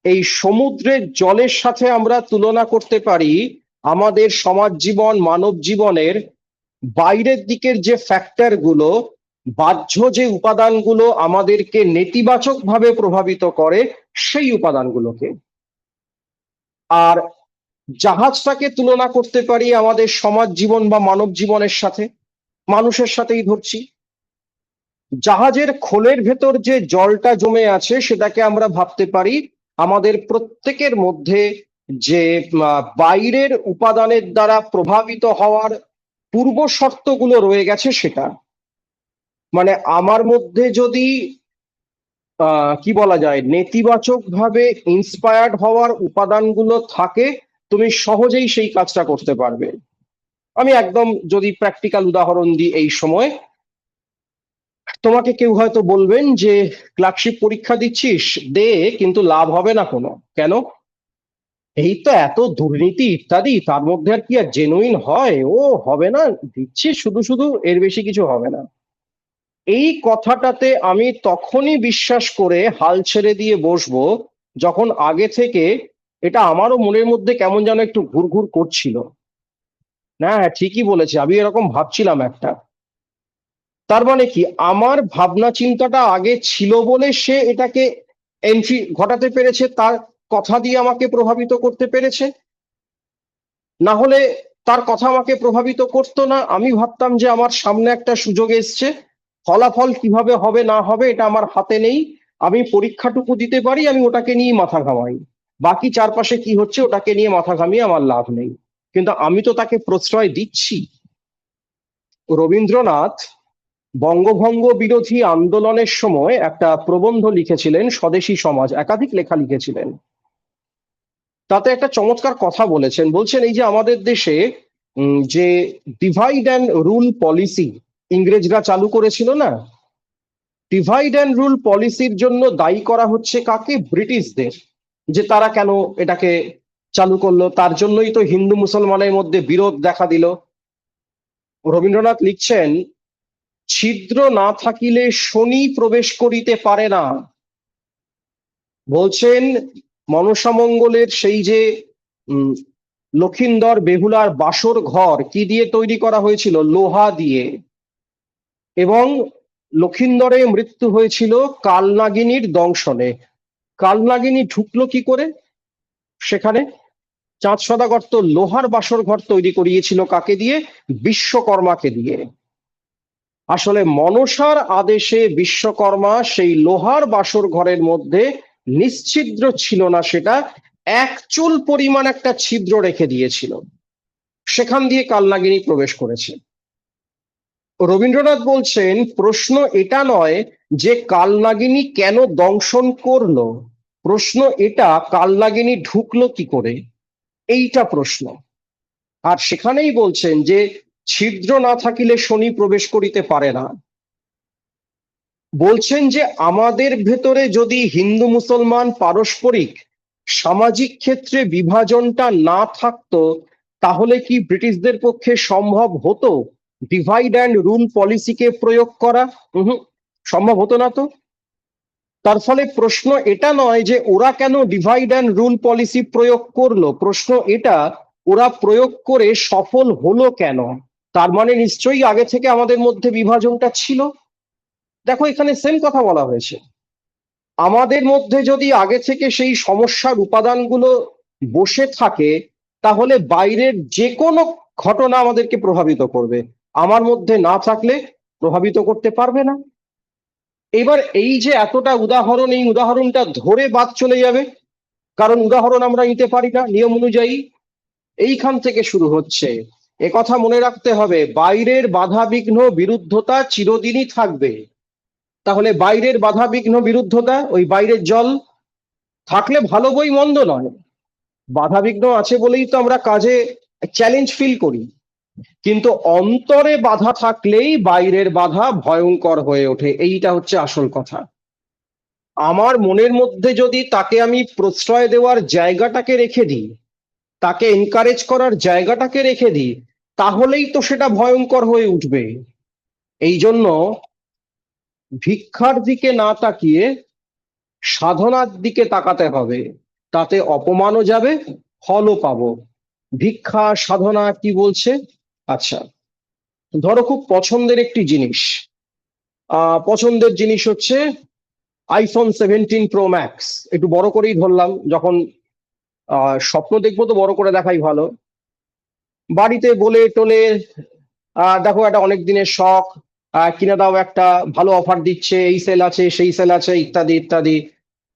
এই সমুদ্রের জলের সাথে আমরা তুলনা করতে পারি আমাদের সমাজ জীবন, মানব জীবনের বাইরের দিকের যে ফ্যাক্টর গুলো, বাহ্য যে উপাদানগুলো আমাদেরকে নেতিবাচক ভাবে প্রভাবিত করে, সেই উপাদানগুলোকে। আর জাহাজটাকে তুলনা করতে পারি আমাদের সমাজ জীবন বা মানব জীবনের সাথে, মানুষের সাথেই ধরছি। জাহাজের খোলের ভেতর যে জলটা জমে আছে সেটাকে আমরা ভাবতে পারি আমাদের প্রত্যেকের মধ্যে যে বাইরের উপাদানের দ্বারা প্রভাবিত হওয়ার পূর্ব শর্তগুলো রয়ে গেছে সেটা। মানে আমার মধ্যে যদি কি বলা যায়, নেতিবাচক ভাবে ইন্সপায়ার্ড হওয়ার উপাদানগুলো থাকে, তুমি সহজেই সেই কাজটা করতে পারবে। আমি একদম যদি প্র্যাকটিক্যাল উদাহরণ দিই, এই সময় তোমাকে কেউ হয়তো বলবেন যে ক্লার্কশিপ পরীক্ষা দিচ্ছিস, দে, কিন্তু লাভ হবে না কোনো। কেন? এই তো এত দুর্নীতি ইত্যাদি, তার মধ্যে আর কি আর জেনুইন হয়? ও হবে না, দিচ্ছিস শুধু শুধু, এর বেশি কিছু হবে না। এই কথাটাতে আমি তখনই বিশ্বাস করে হাল ছেড়ে দিয়ে বসবো যখন আগে থেকে এটা আমারও মনের মধ্যে কেমন যেন একটু ঘুরঘুর করছিল। না, হ্যাঁ, ঠিকই বলেছে, আমি এরকম ভাবছিলাম একটা। তার মানে কি, আমার ভাবনা চিন্তাটা আগে ছিল বলে সে এটাকে এন্ট্রি ঘটাতে পেরেছে, তার কথা দিয়ে আমাকে প্রভাবিত করতে পেরেছে। না হলে তার কথা আমাকে প্রভাবিত করতো না। আমি ভাবতাম যে আমার সামনে একটা সুযোগ এসছে, ফলাফল কিভাবে হবে না হবে এটা আমার হাতে নেই, আমি পরীক্ষাটুকু দিতে পারি, আমি ওটাকে নিয়ে মাথা ঘামাই, বাকি চারপাশে কি হচ্ছে ওটাকে নিয়ে মাথা ঘামিয়ে আমার লাভ নেই। কিন্তু আমি তো তাকে প্রশ্রয় দিচ্ছি। রবীন্দ্রনাথ বঙ্গভঙ্গ বিরোধী আন্দোলনের সময় একটা প্রবন্ধ লিখেছিলেন, স্বদেশী সমাজ, একাধিক লেখা লিখেছিলেন। তাতে একটা চমৎকার কথা বলেছেন। বলছেন এই যে আমাদের দেশে যে ডিভাইড অ্যান্ড রুল পলিসি ইংরেজরা চালু করেছিল না, ডিভাইড অ্যান্ড রুল পলিসির জন্য দায়ী করা হচ্ছে কাকে? ব্রিটিশদের। যে তারা কেন এটাকে চালু করলো, তার জন্যই তো হিন্দু মুসলমানের মধ্যে বিরোধ দেখা দিল। রবীন্দ্রনাথ লিখছেন, ছিদ্র না থাকিলে শনি প্রবেশ করিতে পারে না। বলছেন মনসামঙ্গলের সেই যে লক্ষিন্দর বেহুলার বাসর ঘর কি দিয়ে তৈরি করা হয়েছিল? লোহা দিয়ে। এবং লক্ষিন্দরের মৃত্যু হয়েছিল কালনাগিনীর দংশনে। কালনাগিনী ঢুকলো কি করে সেখানে? চাঁদ সদাগর তো লোহার বাসর ঘর তৈরি করিয়েছিল কাকে দিয়ে? বিশ্বকর্মাকে দিয়ে। আসলে মনসার আদেশে বিশ্বকর্মা সেই লোহার বাসর ঘরের মধ্যে নিশ্ছিদ্র ছিল না, সেটা এক চুল পরিমাণ একটা ছিদ্র রেখে দিয়েছিল, সেখান দিয়ে কালনাগিনী প্রবেশ করেছে। রবীন্দ্রনাথ বলছেন প্রশ্ন এটা নয় যে কালনাগিনী কেন দংশন করলো, প্রশ্ন এটা কালনাগিনী ঢুকলো কি করে, এইটা প্রশ্ন। আর সেখানেই বলছেন যে ছিদ্র না থাকিলে শনি প্রবেশ করিতে পারে না। বলছেন যে আমাদের ভেতরে যদি হিন্দু মুসলমান পারস্পরিক সামাজিক ক্ষেত্রে বিভাজনটা না থাকতো, তাহলে কি ব্রিটিশদের পক্ষে সম্ভব হতো ডিভাইড অ্যান্ড রুল পলিসিকে প্রয়োগ করা? সম্ভব হতো না তো। তার ফলে প্রশ্ন এটা নয় যে ওরা কেন ডিভাইড অ্যান্ড রুল পলিসি প্রয়োগ করলো, প্রশ্ন এটা ওরা প্রয়োগ করে সফল হলো কেন। তার মানে নিশ্চয়ই আগে থেকে আমাদের মধ্যে বিভাজনটা ছিল। দেখো এখানে সেম কথা বলা হয়েছে, আমাদের মধ্যে যদি আগে থেকে সেই সমস্যার উপাদানগুলো বসে থাকে, তাহলে বাইরের যে কোনো ঘটনা আমাদেরকে প্রভাবিত করবে, আমার মধ্যে না থাকলে প্রভাবিত করতে পারবে না। এবার এই যে এতটা উদাহরণ, এই উদাহরণটা ধরে বাদ চলে যাবে, কারণ উদাহরণ আমরা নিতে পারি না নিয়ম অনুযায়ী। এইখান থেকে শুরু হচ্ছে। কথা মনে রাখতে হবে, বাইরের বাধা বিঘ্ন বিরুদ্ধতা চিরদিনই থাকবে। তাহলে বাইরের বাধা বিঘ্ন বিরুদ্ধতা, ওই বাইরের জল থাকলে ভালো বই মন্দ নয়, বাধা বিঘ্ন আছে বলেই তো আমরা কাজে চ্যালেঞ্জ ফিল করি। কিন্তু অন্তরে বাধা থাকলেই বাইরের বাধা ভয়ঙ্কর হয়ে ওঠে, এইটা হচ্ছে আসল কথা। আমার মনের মধ্যে যদি তাকে আমি প্রশ্রয় দেওয়ার জায়গাটাকে রেখে দিই, তাকে এনকারেজ করার জায়গাটাকে রেখে দিই, তাহলেই তো সেটা ভয়ঙ্কর হয়ে উঠবে। এই জন্য ভিক্ষার দিকে না তাকিয়ে সাধনার দিকে তাকাতে হবে, তাতে অপমানও যাবে, ফলও পাবো। ভিক্ষা সাধনা কি বলছে? আচ্ছা, ধরো খুব পছন্দের একটি জিনিস, পছন্দের জিনিস হচ্ছে আইফোন 17 প্রো ম্যাক্স। একটু বড় করেই ধরলাম, যখন স্বপ্ন দেখবো তো বড় করে দেখাই ভালো। বাড়িতে বলে টোলে দেখো একটা অনেক দিনের শখ, কিনে দাও, একটা ভালো অফার দিচ্ছে, এই সেল আছে সেই সেল আছে ইত্যাদি ইত্যাদি।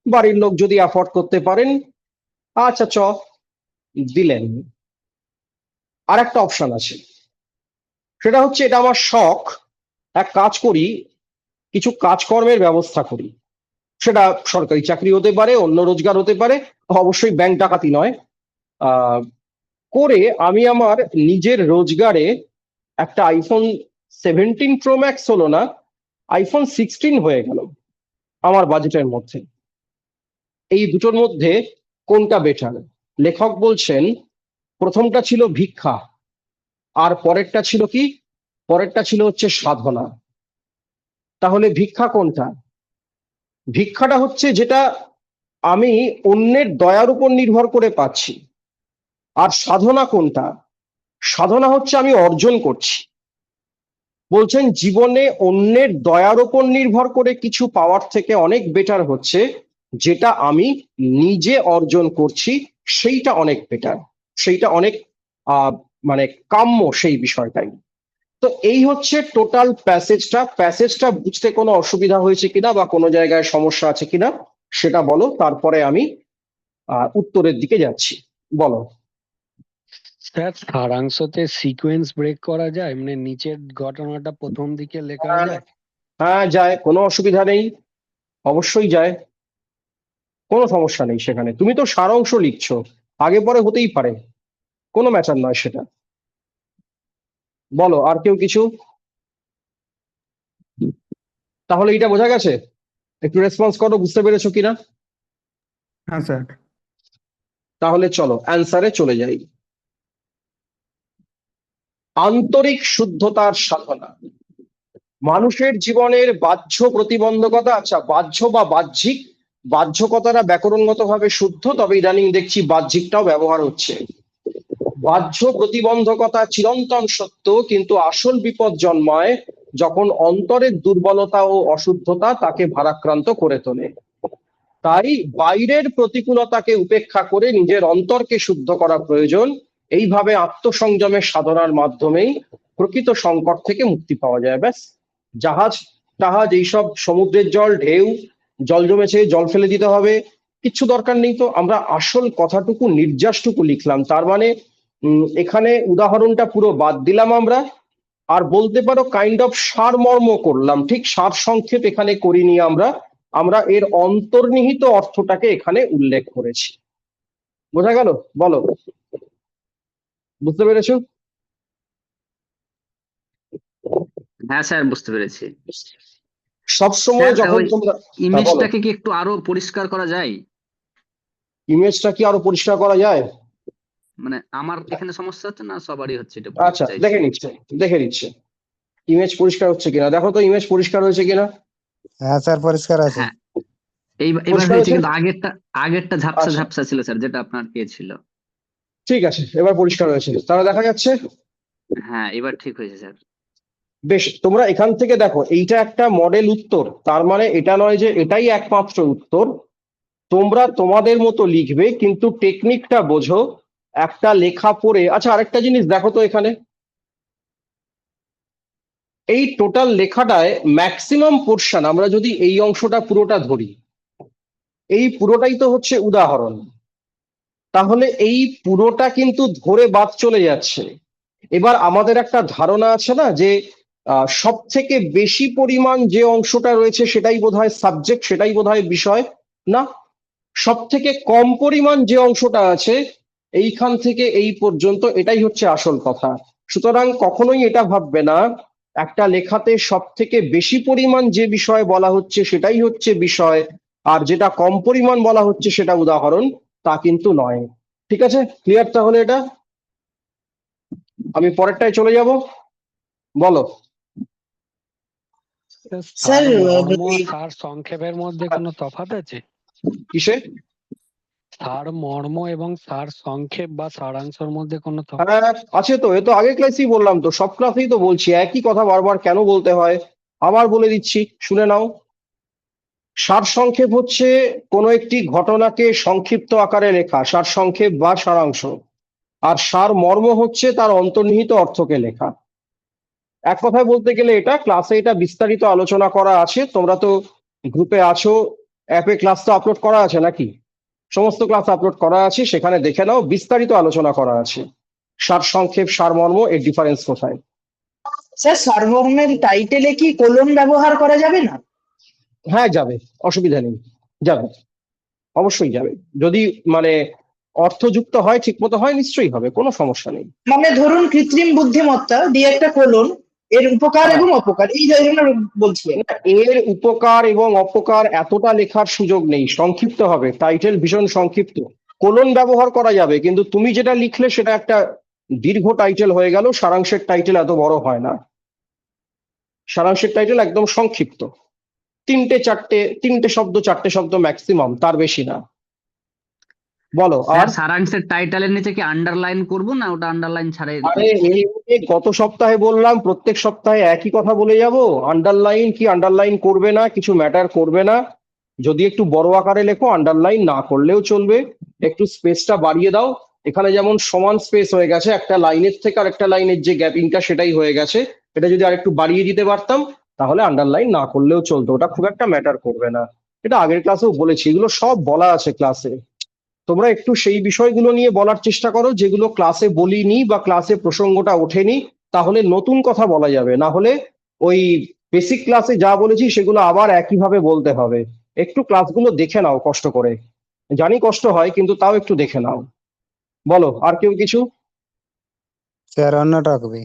বাড়ির লোক যদি অ্যাফোর্ড করতে পারেন, আচ্ছা দিলেন। আর একটা অপশন আছে, সেটা হচ্ছে এটা আমার শখ, এক কাজ করি, কিছু কাজকর্মের ব্যবস্থা করি। সেটা সরকারি চাকরি হতে পারে, অন্য রোজগার হতে পারে, অবশ্যই ব্যাংক ডাকাতি নয়। আহ করে আমি আমার নিজের রোজগারে একটা আইফোন 17 প্রো ম্যাক্স হলো না, আইফোন 16 হয়ে গেল আমার বাজেটের মধ্যে। এই দুটোর মধ্যে কোনটা বেটার? লেখক বলছেন প্রথমটা ছিল ভিক্ষা, আর পরেরটা ছিল কি? পরেরটা ছিল হচ্ছে সাধনা। তাহলে ভিক্ষা কোনটা? ভিক্ষাটা হচ্ছে যেটা আমি অন্যের দয়ার উপর নির্ভর করে পাচ্ছি। আর সাধনা কোনটা? সাধনা হচ্ছে আমি অর্জন করছি। বলছেন জীবনে অন্যের দয়ার উপর নির্ভর করে কিছু পাওয়ার থেকে অনেক বেটার হচ্ছে যেটা আমি নিজে অর্জন করছি, সেইটা অনেক বেটার, সেইটা অনেক মানে কাম্য সেই বিষয়টাই। তো এই হচ্ছে টোটাল প্যাসেজটা বুঝতে কোনো অসুবিধা হয়েছে কিনা বা কোনো জায়গায় সমস্যা আছে কিনা সেটা বলো, তারপরে আমি উত্তরের দিকে যাচ্ছি। বলো।
স্যার সারাংশতে সিকোয়েন্স ব্রেক করা যায়, মানে নিচের ঘটনাটা প্রথম দিকে লেখা যায়?
হ্যাঁ যায়, কোনো অসুবিধা নেই, অবশ্যই যায়, কোনো সমস্যা নেই সেখানে। তুমি তো সারাংশ লিখছো, আগে পরে হতেই পারে, কোনো ম্যাটার নয় সেটা। বলো আর কেউ কিছু? তাহলে এটা বোঝা গেছে? একটু রেসপন্স করো, বুঝতে পেরেছো কিনা?
হ্যাঁ স্যার।
তাহলে চলো অ্যান্সারে চলে যাই। আন্তরিক শুদ্ধতার সাধনা মানুষের জীবনের বাহ্য প্রতিবন্ধকতা। আচ্ছা, বাহ্য বা বাহ্যিক, বাহ্য কথাটা ব্যাকরণগতভাবে শুদ্ধ, তবে ইদানিং দেখছি বাহ্যিকটাও ব্যবহার হচ্ছে। বাহ্য প্রতিবন্ধকতা চিরন্তন সত্য, কিন্তু আসল বিপদ জন্মায় যখন অন্তরের দুর্বলতা ও অশুদ্ধতা তাকে ভারাক্রান্ত করে তোলে। তাই বাইরের প্রতিকূলতাকে উপেক্ষা করে নিজের অন্তরকে শুদ্ধ করা প্রয়োজন। এইভাবে আত্মসংযমের সাধনার মাধ্যমেই প্রকৃত সংকট থেকে মুক্তি পাওয়া যায়। ব্যাস, জাহাজ টাহাজ এইসব সমুদ্রের জল, ঢেউ, জল জমেছে জল ফেলে দিতে হবে, কিচ্ছু দরকার নেই। তো আমরা আসল কথাটুকু, নির্যাসটুকু লিখলাম, তার মানে এখানে উদাহরণটা পুরো বাদ দিলাম আমরা। আর বলতে পারো কাইন্ড অফ সারমর্ম করলাম, ঠিক সার সংক্ষেপ এখানে করিনি আমরা, আমরা এর অন্তর্নিহিত অর্থটাকে এখানে উল্লেখ করেছি। বোঝা গেল? বলো, বুঝতে পেরেছো?
হ্যাঁ স্যার, বুঝতে পেরেছি।
সবসময়
স্যার,
যখন
ওই
তোমরা, হ্যাঁ, বলো।
ইমেজটাকে কি একটু আরো পরিষ্কার করা যায়?
ইমেজটা কি আরো পরিষ্কার করা যায়?
মানে আমার এখানে সমস্যা হচ্ছে না, সবারই হচ্ছে, এটা
আচ্ছা,
বলতে চাইছি।
দেখে নিচ্ছে ইমেজ পরিষ্কার হচ্ছে কিনা। দেখো তো ইমেজ পরিষ্কার হয়েছে কিনা।
হ্যাঁ স্যার, পরিষ্কার আছে।
হ্যাঁ, এবার
পরিষ্কার
হয়েছে,
হয়েছে?
কিন্তু আগেরটা ঝাপসা
আচ্ছা,
ঝাপসা ছিল স্যার, যেটা আপনার কে ছিল।
ঠিক আছে, এবার পরিষ্কার হয়েছে, তাহলে দেখা যাচ্ছে।
হ্যাঁ, এবার ঠিক হয়েছে স্যার।
বেশ, তোমরা এখান থেকে দেখো, এইটা একটা মডেল উত্তর, তার মানে এটা নয় যে এটাই একমাত্র উত্তর। তোমরা তোমাদের মতো লিখবে, কিন্তু টেকনিকটা বোঝো। একটা লেখা পড়ে, আচ্ছা আরেকটা জিনিস দেখো তো, এখানে এই টোটাল লেখাটায় ম্যাক্সিমাম পোর্শন, আমরা যদি এই অংশটা পুরোটা ধরি, এই পুরোটাই তো হচ্ছে উদাহরণ। তাহলে এই পুরোটা কিন্তু ধরে বাদ চলে যাচ্ছে। এবার আমাদের একটা ধারণা আছে না যে সব থেকে বেশি পরিমাণ যে অংশটা রয়েছে সেটাই বোধহয় সাবজেক্ট, সেটাই বোধহয় বিষয়। না, সব থেকে কম পরিমাণ যে অংশটা আছে এইখান থেকে এই পর্যন্ত, এটাই হচ্ছে আসল কথা। সুতরাং কখনোই এটা ভাববে না একটা লেখাতে সব থেকে বেশি পরিমাণ যে বিষয় বলা হচ্ছে সেটাই হচ্ছে বিষয়, আর যেটা কম পরিমাণ বলা হচ্ছে সেটা উদাহরণ, তা কিন্তু নয়। ঠিক আছে, ক্লিয়ার তাহলে এটা? আমি পরেরটায় চলে যাব, বলো।
স্যার,
মর্ম আর সার সংক্ষেপের মধ্যে কোনো তফাৎ আছে?
কিসে?
সার মর্ম এবং সার সংক্ষেপ বা সারাংশের মধ্যে কোনো তফাৎ?
হ্যাঁ আছে তো, এ তো আগের ক্লাসেই বললাম তো, সব ক্লাসেই তো বলছি, একই কথা বারবার কেন বলতে হয়, আবার বলে দিচ্ছি, শুনে নাও। সারসংক্ষেপ হচ্ছে কোনো একটি ঘটনাকে সংক্ষিপ্ত আকারে লেখা, সারসংক্ষেপ বা সারাংশ। আর সারমর্ম হচ্ছে তার অন্তর্নিহিত অর্থকে লেখা। এক কথায় বলতে গেলে এটা ক্লাসে এটা বিস্তারিত আলোচনা করা আছে, তোমরা তো গ্রুপে আছো, অ্যাপে ক্লাস তো আপলোড করা আছে নাকি? সমস্ত ক্লাস আপলোড করা আছে, সেখানে দেখে নাও, বিস্তারিত আলোচনা করা আছে সারসংক্ষেপ সারমর্ম এর ডিফারেন্স কোথায়।
স্যার, সারমর্মের টাইটেলে কি কোলন ব্যবহার করা যাবে না?
হ্যাঁ যাবে, অসুবিধা নেই, যাবে, অবশ্যই যাবে, যদি মানে অর্থযুক্ত হয়, ঠিক মতো হয়, নিশ্চয়ই হবে, কোনো সমস্যা নেই।
মানে ধরুন কৃত্রিম বুদ্ধিমত্তা দিয়ে একটা কোলন, এর উপকার এবং অপকার, এই ধরনের বলছি।
না, এর উপকার এবং অপকার এতটা লেখার সুযোগ নেই, সংক্ষিপ্ত হবে, টাইটেল ভীষণ সংক্ষিপ্ত। কোলন ব্যবহার করা যাবে, কিন্তু তুমি যেটা লিখলে সেটা একটা দীর্ঘ টাইটেল হয়ে গেল, সারাংশের টাইটেল এত বড় হয় না, সারাংশের টাইটেল একদম সংক্ষিপ্ত, তিনটে শব্দ চারটে শব্দ ম্যাক্সিমাম, তার বেশি না। বলো। আর
স্যার সারাংশের টাইটেলের নিচে কি আন্ডারলাইন করব না ওটা আন্ডারলাইন ছাড়াই?
আরে এই গত সপ্তাহে বললাম, প্রত্যেক সপ্তাহে একই কথা বলে যাব, আন্ডারলাইন কি আন্ডারলাইন করবে না, কিছু ম্যাটার করবে না, যদি একটু বড় আকারে লেখো আন্ডারলাইন না করলেও চলবে, একটু স্পেসটা বাড়িয়ে দাও। এখানে যেমন সমান স্পেস হয়ে গেছে, একটা লাইনের থেকে আর একটা লাইনের যে গ্যাপিংটা সেটাই হয়ে গেছে, এটা যদি আরেকটু বাড়িয়ে দিতে পারতাম তাহলে আন্ডারলাইন না করলেও চলতো, ওটা খুব একটা ম্যাটার করবে না। এটা আগের ক্লাসেও বলেছি, এগুলো সব বলা আছে ক্লাসে, তোমরা একটু সেই বিষয়গুলো নিয়ে বলার চেষ্টা করো যেগুলো ক্লাসে বলিনি বা ক্লাসে প্রসঙ্গটা ওঠেনি, তাহলে নতুন কথা বলা যাবে, না হলে ওই বেসিক ক্লাসে যা বলেছি সেগুলো আবার একইভাবে বলতে হবে। একটু ক্লাসগুলো দেখে নাও কষ্ট করে, জানি কষ্ট হয় কিন্তু তাও একটু দেখে নাও। বলো, আর কেউ কিছু?
স্যার অন্য টকবি।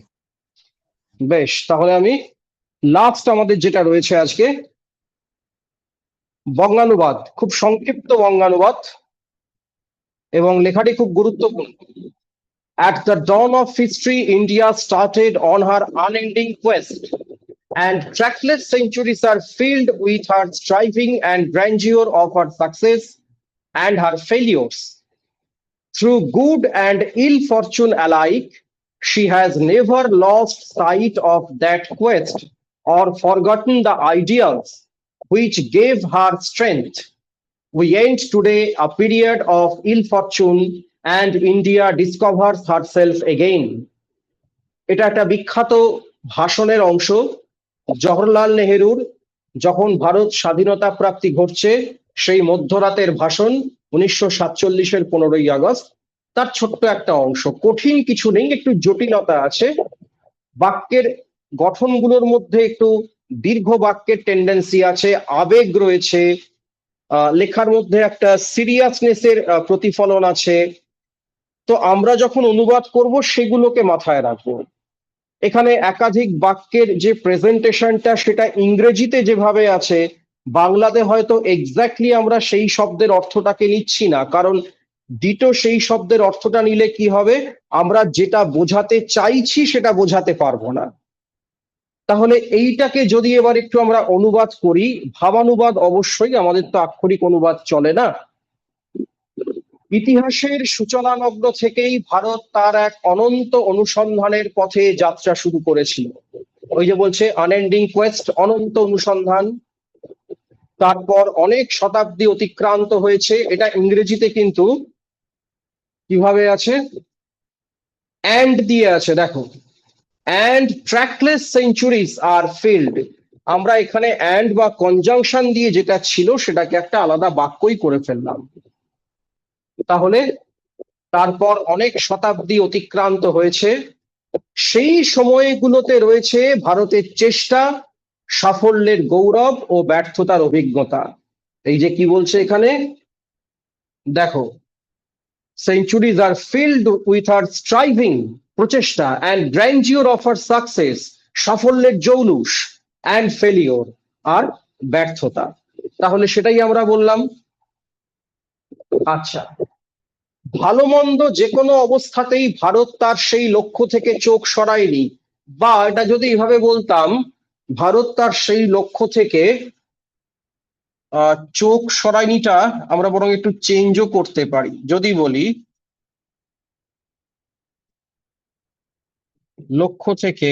বেশ, তাহলে আমি লাস্ট আমাদের যেটা রয়েছে আজকে, বঙ্গানুবাদ, খুব সংক্ষিপ্ত বঙ্গানুবাদ, এবং লেখাটি খুব গুরুত্বপূর্ণ। At the dawn of history, India started on her unending quest, and trackless centuries are filled with her striving and grandeur of her success and her failures. Through good and ill fortune alike, she has never lost sight of that quest or forgotten the ideals which gave her strength. We end today a period of ill fortune and India discovers herself again. এটা একটা বিখ্যাত ভাষণের অংশ, জওহরলাল নেহেরুর, যখন ভারত স্বাধীনতা প্রাপ্তি ঘটছে সেই মধ্যরাতের ভাষণ, 1947-এর 15ই আগস্ট, তার ছোট্ট একটা অংশ, কঠিন কিছু নেই, একটু জটিলতা আছে, বাক্যের গঠনগুলোর মধ্যে একটু দীর্ঘ বাক্যের টেন্ডেন্সি আছে, আবেগ রয়েছে, লেখার মধ্যে একটা সিরিয়াসনেসের প্রতিফলন আছে। তো আমরা যখন অনুবাদ করব সেগুলোকে মাথায় রাখবো। এখানে একাধিক বাক্যের যে প্রেজেন্টেশনটা সেটা ইংরেজিতে যেভাবে আছে, বাংলাতে হয়তো এক্স্যাক্টলি আমরা সেই শব্দের অর্থটাকে নিচ্ছি না, কারণ ডিটো সেই শব্দের অর্থটা নিলে কি হবে, আমরা যেটা বোঝাতে চাইছি সেটা বোঝাতে পারবো না। তাহলে এইটাকে যদি এবার একটু আমরা অনুবাদ করি, ভাবানুবাদ অবশ্যই, আমাদের তো আক্ষরিক অনুবাদ চলে না। ইতিহাসের সূচনালগ্ন থেকেই ভারত তার এক অনন্ত অনুসন্ধানের পথে যাত্রা শুরু করেছিল। ওই যে বলছে আনএন্ডিং কোয়েস্ট, অনন্ত অনুসন্ধান, তারপর অনেক শতাব্দী অতিক্রান্ত হয়েছে, এটা ইংরেজিতে কিন্তু কিভাবে আছে, অ্যান্ড দিয়ে আছে, দেখো, and trackless centuries are filled, আমরা এখানে and বা কনজাংশন দিয়ে যেটা ছিল সেটাকে একটা আলাদা বাক্যই করে ফেললাম। তাহলে তারপর অনেক শতাব্দী অতিক্রান্ত হয়েছে, সেই সময়গুলোতে রয়েছে ভারতের চেষ্টা, সাফল্যের গৌরব ও ব্যর্থতার অভিজ্ঞতা। এই যে কি বলছে এখানে, দেখো, centuries are filled with her striving, প্রচেষ্টা, and grandeur of her success, সাফল্যের জৌলুস, and failure, আর ব্যর্থতা। তাহলে সেটাই আমরা বললাম। আচ্ছা, ভালো মন্দ যে কোনো অবস্থাতেই ভারত তার সেই লক্ষ্য থেকে চোখ সরায়নি, বা এটা যদি এইভাবে বলতাম, ভারত তার সেই লক্ষ্য থেকে চোখ সরায়নিটা আমরা বরং একটু চেঞ্জও করতে পারি। যদি বলি লক্ষ্য থেকে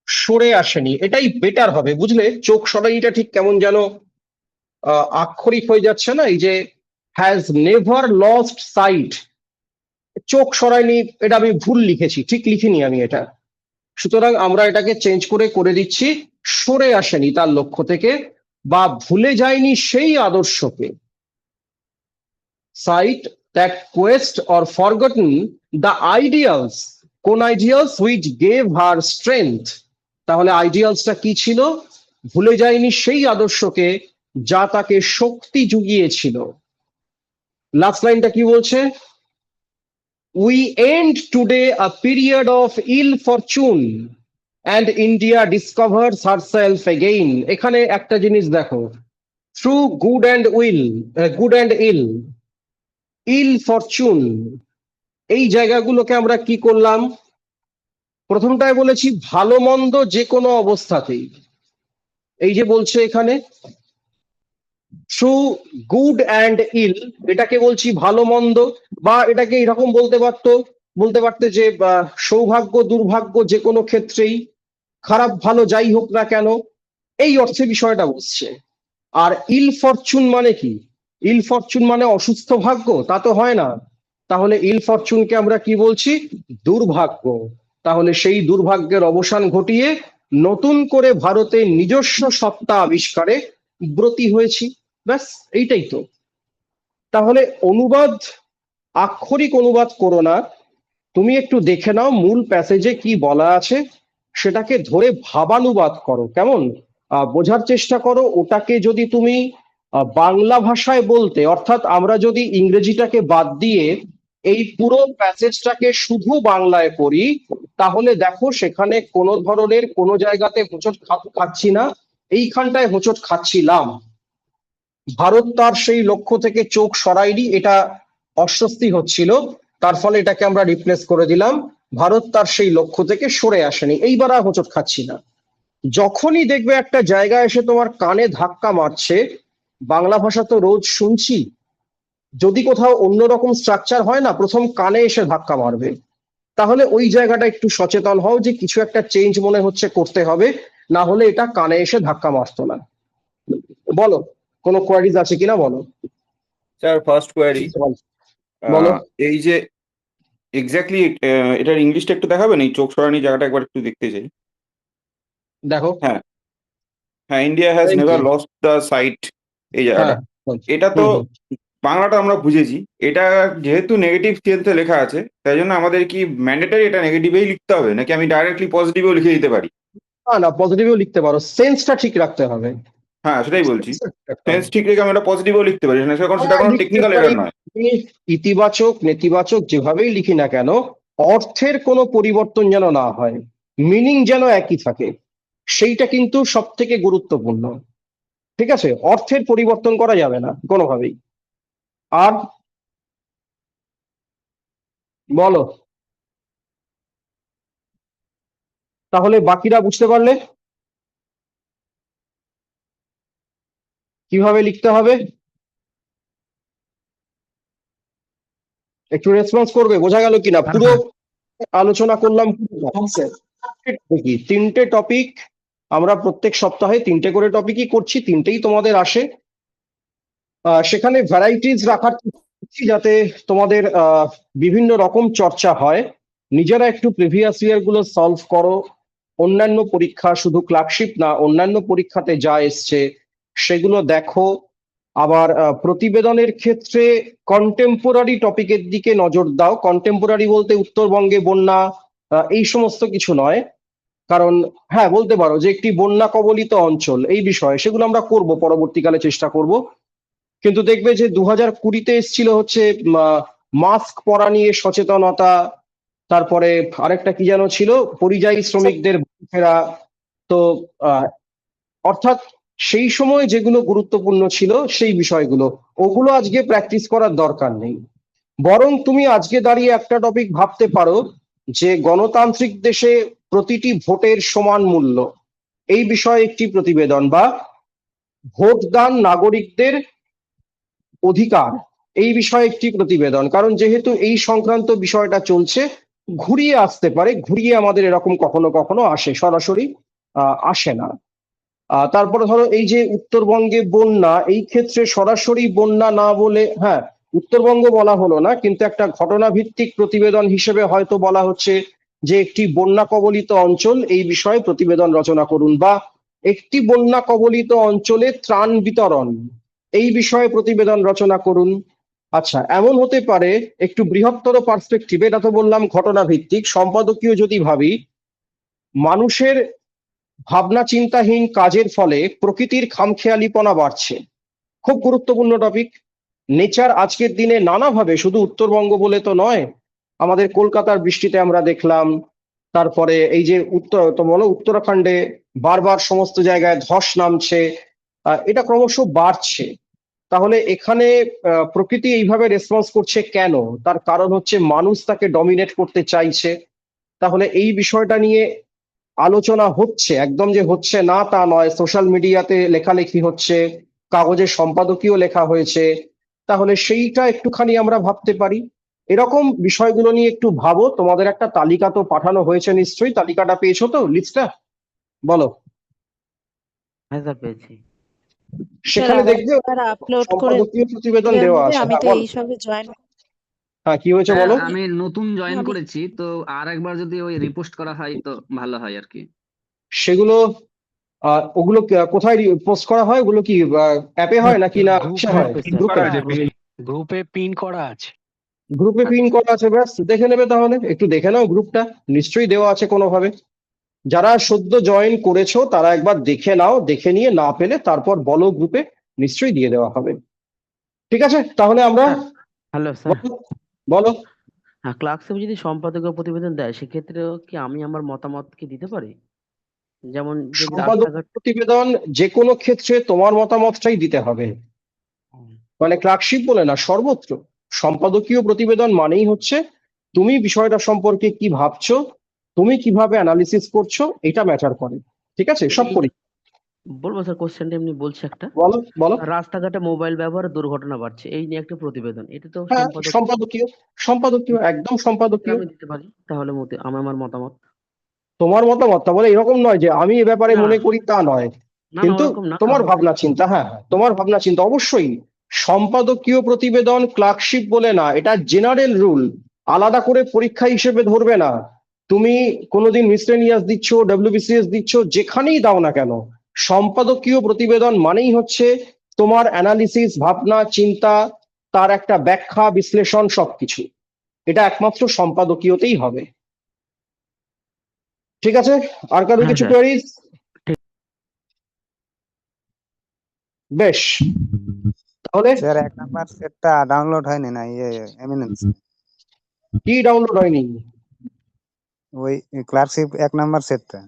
সরে আসেনি, এটাই বেটার হবে, বুঝলে? চোখ সরাইটা ঠিক কেমন যেন আক্ষরিক হয়ে যাচ্ছে না, এই যে হ্যাজ নেভার লস্ট সাইট, চোখ সরায়নি, এটা আমি ভুল লিখেছি, ঠিক লিখিনি আমি এটা। সুতরাং আমরা এটাকে চেঞ্জ করে দিচ্ছি সরে আসেনি তার লক্ষ্য থেকে, বা ভুলে যায়নি সেই আদর্শকে। Sight that quest or forgotten the ideals, কোন ideals? Which gave her strength. তাহলে আইডিয়ালসটা কি ছিল? ভুলে যায়নি সেই আদর্শকে যা তাকে শক্তি জুগিয়েছিল। লাস্ট লাইনটা কি বলছে? We end today a period of ill fortune and India discovers herself again. এখানে একটা জিনিস দেখো, through good and ill, ill fortune, এই জায়গাগুলোকে আমরা কি করলাম? প্রথমটায় বলেছি ভালো মন্দ যে কোনো অবস্থাতেই, এই যে বলছে এখানে থ্রু গুড অ্যান্ড ইল, এটাকে বলছি ভালো মন্দ, বা এটাকে এরকম বলতে পারতে যে সৌভাগ্য দুর্ভাগ্য যে কোনো ক্ষেত্রেই, খারাপ ভালো যাই হোক না কেন, এই অর্থে বিষয়টা বলছে। আর ইল ফরচুন মানে কি? ইল ফরচুন মানে অসুস্থ ভাগ্য, তা তো হয় না। তাহলে ইল ফরচুনকে আমরা কি বলছি? দুর্ভাগ্য। তাহলে সেই দুর্ভাগ্যের অবসান ঘটিয়ে নতুন করে ভারতের নিজস্ব সত্তা আবিষ্কারে ব্রতী হয়েছি, ব্যাস এইটাই তো। তাহলে অনুবাদ, আক্ষরিক অনুবাদ করো না, তুমি একটু দেখে নাও মূল প্যাসেজে কি বলা আছে, সেটাকে ধরে ভাবানুবাদ করো, কেমন? বোঝার চেষ্টা করো। ওটাকে যদি তুমি বাংলা ভাষায় বলতে, অর্থাৎ আমরা যদি ইংরেজিটাকে বাদ দিয়ে এই পুরো প্যাসেজটাকে শুধু বাংলায় পড়ি, তাহলে দেখো সেখানে কোনো ধরনের কোনো জায়গাতে হোঁচট খাচ্ছি না, এইখানটায় হোঁচট খাচ্ছিলাম। ভারত তার সেই লক্ষ্য থেকে চোখ সরায়নি, এটা অস্বস্তি হচ্ছিল, তার ফলে এটাকে আমরা রিপ্লেস করে দিলাম ভারত তার সেই লক্ষ্য থেকে সরে আসেনি, এইবার আর হোঁচট খাচ্ছি না। যখনই দেখবে একটা জায়গায় এসে তোমার কানে ধাক্কা মারছে, বাংলা ভাষা তো রোজ শুনছি, যদি কোথাও অন্যরকম স্ট্রাকচার হয় না, প্রথম কানে এসে ধাক্কা মারবে, তাহলে ওই জায়গাটা একটু সচেতন হও যে কিছু একটা চেঞ্জ মনে হচ্ছে করতে হবে, না হলে এটা কানে এসে ধাক্কা মারতো না। বলো, কোনো কোয়ারিজ আছে কিনা বলো।
স্যার ফার্স্ট কোয়ারি,
বলো।
এই যে এক্স্যাক্টলি এটার ইংলিশটা একটু দেখাবেন? এই চোখ সরানি জায়গাটা একবার একটু দেখতে চাই।
দেখো।
হ্যাঁ, ইন্ডিয়া হ্যাজ
এই যে।
নেভার লস্ট দ্য সাইট, এই জায়গাটা।
হ্যাঁ,
এটা তো
হুম,
বাংলাটা আমরা বুঝেছি, এটা যেহেতু নেগেটিভ সেন্সে লেখা আছে, তাই জন্য আমাদের কি ম্যান্ডেটারি এটা নেগেটিভেই লিখতে হবে, নাকি আমি ডাইরেক্টলি পজিটিভও লিখে দিতে পারি?
না পজিটিভও লিখতে পারো, সেন্সটা ঠিক রাখতে হবে।
হ্যাঁ, সেটাই বলছি।
Sense টা ঠিক রাখতে
সেন্স
হবে।
ঠিক রেখে আমি এটা পজিটিভও লিখতে পারি, কারণ সেটা কোনো
লিখতে
টেকনিক্যাল
পারি।
এরর নয়।
আমি ইতিবাচক নেতিবাচক যেভাবেই লিখি না কেন, অর্থের কোনো পরিবর্তন যেন না হয়, মিনিং যেন একই থাকে, সেইটা কিন্তু সব থেকে গুরুত্বপূর্ণ। ঠিক আছে, অর্থের পরিবর্তন করা যাবে না কোনোভাবেই। আর বলো, তাহলে বাকিরা বুঝতে পারলে কিভাবে লিখতে হবে? একটু রেসপন্স করবে, বোঝা গেল কিনা? পুরো আলোচনা করলাম কি, তিনটে টপিক, আমরা প্রত্যেক সপ্তাহে তিনটে করে টপিকই করছি, তিনটেই তোমাদের আসে। সেখানে ভ্যারাইটিস রাখার চেষ্টা করছি, যাতে তোমাদের বিভিন্ন রকম চর্চা হয়, নিজেরা একটু প্রিভিয়াস ইয়ার গুলো সলভ করো, অন্যান্য পরীক্ষা, শুধু ক্লার্কশিপ না, অন্যান্য পরীক্ষাতে যা এসছে সেগুলো দেখো। আবার প্রতিবেদনের ক্ষেত্রে কন্টেম্পোরারি টপিকের দিকে নজর দাও। কন্টেম্পোরারি বলতে উত্তরবঙ্গে বন্যা, এই সমস্ত কিছু নয়, কারণ হ্যাঁ বলতে পারো যে একটি বন্যা কবলিত অঞ্চল, এই বিষয়ে সেগুলো আমরা করব পরবর্তীকালে, চেষ্টা করব। কিন্তু দেখবে যে 2020-তে এসেছিল হচ্ছে মাস্ক পরা নিয়ে সচেতনতা, তারপরে আরেকটা কি যেন ছিল, পরিযায়ী শ্রমিকদের বাড়ি ফেরা। তো অর্থাৎ সেই সময় যেগুলো গুরুত্বপূর্ণ ছিল সেই বিষয়গুলো, ওগুলো আজকে প্র্যাকটিস করার দরকার নেই। বরং তুমি আজকে দাঁড়িয়ে একটা টপিক ভাবতে পারো যে গণতান্ত্রিক দেশে প্রতিটি ভোটের সমান মূল্য, এই বিষয়ে একটি প্রতিবেদন, বা ভোটদান নাগরিকদের অধিকার, এই বিষয়ে একটি প্রতিবেদন। কারণ যেহেতু এই সংক্রান্ত বিষয়টা চলছে, ঘুরিয়ে আসতে পারে, ঘুরিয়ে আমাদের এরকম কখনো কখনো আসে, সরাসরি আসে না। তারপরে ধরো এই যে উত্তরবঙ্গে বন্যা, এই ক্ষেত্রে সরাসরি বন্যা না বলে, হ্যাঁ উত্তরবঙ্গ বলা হলো না, কিন্তু একটা ঘটনা ভিত্তিক প্রতিবেদন হিসেবে হয়তো বলা হচ্ছে যে একটি বন্যা কবলিত অঞ্চল, এই বিষয়ে প্রতিবেদন রচনা করুন, বা একটি বন্যা কবলিত অঞ্চলে ত্রাণ বিতরণ, এই বিষয়ে প্রতিবেদন রচনা করুন। আচ্ছা, এমন হতে পারে একটু বৃহত্তর পার্সপেক্টিভে, এটা তো বললাম ঘটনা ভিত্তিক, সম্পাদকীয় যদি ভাবি, মানুষের ভাবনা চিন্তাহীন কাজের ফলে প্রকৃতির খামখেয়ালিপনা বাড়ছে, খুব গুরুত্বপূর্ণ টপিক। নেচার আজকের দিনে নানাভাবে, শুধু উত্তরবঙ্গ বলে তো নয়, আমাদের কলকাতার বৃষ্টিতে আমরা দেখলাম, তারপরে এই যে উত্তরাখণ্ডে বারবার সমস্ত জায়গায় ধস নামছে, এটা ক্রমশ বাড়ছে। তাহলে এখানে প্রকৃতি এইভাবে রেসপন্স করছে কেন? তার কারণ হচ্ছে মানুষ তাকে ডমিনেট করতে চাইছে। তাহলে এই বিষয়টা নিয়ে আলোচনা হচ্ছে, একদম যে হচ্ছে না তা নয়, সোশ্যাল মিডিয়াতে লেখালেখি হচ্ছে, কাগজে সম্পাদকীয় লেখা হয়েছে। তাহলে সেইটা একটুখানি আমরা ভাবতে পারি, এরকম বিষয়গুলো নিয়ে একটু ভাবো। তোমাদের একটা তালিকা তো পাঠানো হয়েছে নিশ্চয়ই, তালিকাটা পেয়েছো তো, লিস্টটা বলো।
হ্যাঁ স্যার পেয়েছি।
সেখানে দেখবে
আপলোড করে
সম্পাদকীয় প্রতিবেদন
দেওয়া
দেওয়া
হবে।
আছে।
আমি
হ্যাঁ
তো
বল,
এই সবে জয়েন।
হ্যাঁ কি হয়েছে
স্যার
বলো।
আমি নতুন জয়েন
আমি
করেছি, তো আর একবার যদি ওই রিপোস্ট করা হয় তো ভালো হয় আর কি।
সেগুলো ওগুলো কোথায় পোস্ট করা হয়? ওগুলো কি অ্যাপে হয় নাকি না কিসে হয়? গ্রুপে?
গ্রুপে পিন করা আছে।
গ্রুপে পিন করা আছে, ব্যাস দেখে নেবে। তাহলে একটু দেখে নাও, গ্রুপটা নিশ্চয়ই দেওয়া আছে কোনোভাবে। যারা সদ্য জয়েন করেছো তারা একবার দেখে নাও, দেখে নিয়ে না পেলে তারপর বলো, গ্রুপে নিশ্চয়ই দিয়ে দেওয়া হবে। ঠিক আছে, তাহলে আমরা
হ্যালো স্যার,
বলো বলো।
হ্যাঁ ক্লার্কশিপ যদি সম্পাদকীয় প্রতিবেদন দেয় সেক্ষেত্রেও কি আমি আমার মতামত কি দিতে পারি? যেমন যদি
সম্পাদক
রাস্তাঘাট
প্রতিবেদন যে কোনো ক্ষেত্রে তোমার মতামতটাই দিতে হবে, মানে ক্লার্কশিপ বলে না, সর্বত্র সম্পাদকীয় প্রতিবেদন মানেই হচ্ছে তুমি বিষয়টা সম্পর্কে কি ভাবছো, তুমি কিভাবে অ্যানালিসিস করছো, এটা ম্যাটার করে। ঠিক আছে, সব
এই
করি।
বলবো স্যার, কোশ্চেনটা এমনি বলছি একটা।
বলো বলো।
রাস্তাঘাটে মোবাইল ব্যবহারে দুর্ঘটনা বাড়ছে, এই নিয়ে একটা প্রতিবেদন, এটা তো
হ্যাঁ
সম্পাদক
সম্পাদকীয়, সম্পাদকীয়, একদম সম্পাদকীয়।
আমি দিতে পারি, তাহলে আমি আমার মতামত।
তোমার মতামত, বলে এরকম নয় যে আমি এ ব্যাপারে
না
মনে করি, তা নয়,
না না
কিন্তু
ওরকম না,
তোমার
আমার
ভাবনা চিন্তা, হ্যাঁ হ্যাঁ তোমার ভাবনা চিন্তা অবশ্যই। সম্পাদকীয় প্রতিবেদন ক্লার্কশিপ বলে না, এটা জেনারেল রুল, আলাদা করে পরীক্ষা হিসেবে ধরবে না। তুমি কোনোদিন মিসলেনিয়াস দিচ্ছ, ডব্লিউবিসিএস দিচ্ছ, যেখানেই দাও না কেন, সম্পাদকীয় প্রতিবেদন মানেই হচ্ছে তোমার অ্যানালিসিস, ভাবনা চিন্তা, তার একটা ব্যাখ্যা, বিশ্লেষণ, সবকিছু এটা একমাত্র সম্পাদকীয়তেই হবে। ঠিক আছে, আর কারো
হ্যাঁ
কিছু
স্যার।
কোয়েরিজ? বেশ, তাহলে
স্যার 1 নাম্বার সেটটা ডাউনলোড হয়নি না, এমিনেন্স
কি ডাউনলোড হয়নি?
ওই ক্লার্কশিপ 1 নাম্বার সেটটা।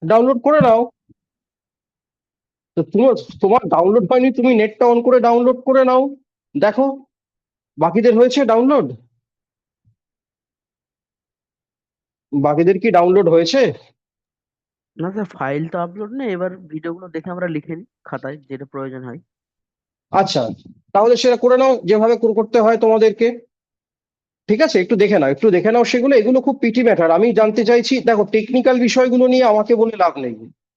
ডাউনলোড করে নাও। তো তোমার ডাউনলোড হয়নি, তুমি নেটটা অন করে ডাউনলোড করে নাও, দেখো বাকিদের হয়েছে ডাউনলোড, বাকিদের কি ডাউনলোড হয়েছে?
না স্যার, ফাইল তো আপলোড নেই, এবার ভিডিওগুলো দেখে আমরা লিখে নিই খাতায়, যেটা প্রয়োজন হয়।
আচ্ছা, তাহলে সেটা করে নাও যেভাবে করতে হয় তোমাদেরকে। ঠিক আছে, একটু দেখে নাও, একটু দেখে নাও সেগুলো, এগুলো খুব পিটি ম্যাটার। আমি জানতে চাইছি, দেখো টেকনিক্যাল বিষয়গুলো নিয়ে আমাকে বলে লাভ নেই,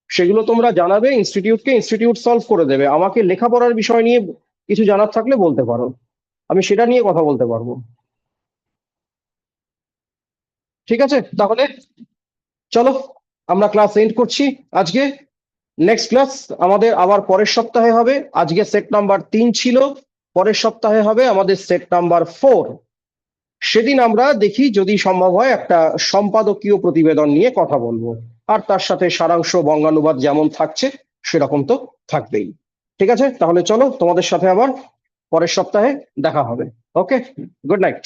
সেগুলো তোমরা জানাবে ইনস্টিটিউটকে, ইনস্টিটিউট সলভ করে দেবে। আমাকে লেখাপড়ার বিষয় নিয়ে কিছু জানার থাকলে বলতে পারো, আমি সেটা নিয়ে কথা বলতে পারবো। ঠিক আছে, তাহলে চলো আমরা ক্লাস এন্ড করছি আজকে। নেক্সট ক্লাস আমাদের আবার পরের সপ্তাহে হবে। আজকে সেট নাম্বার 3 ছিল, পরের সপ্তাহে হবে আমাদের সেট নাম্বার 4। সেদিন আমরা দেখি যদি সম্ভব হয় একটা সম্পাদকীয় প্রতিবেদন নিয়ে কথা বলবো, আর তার সাথে সারাংশ, বঙ্গানুবাদ যেমন থাকছে সেরকম তো থাকবেই। ঠিক আছে, তাহলে চলো তোমাদের সাথে আবার পরের সপ্তাহে দেখা হবে। ওকে, গুড নাইট।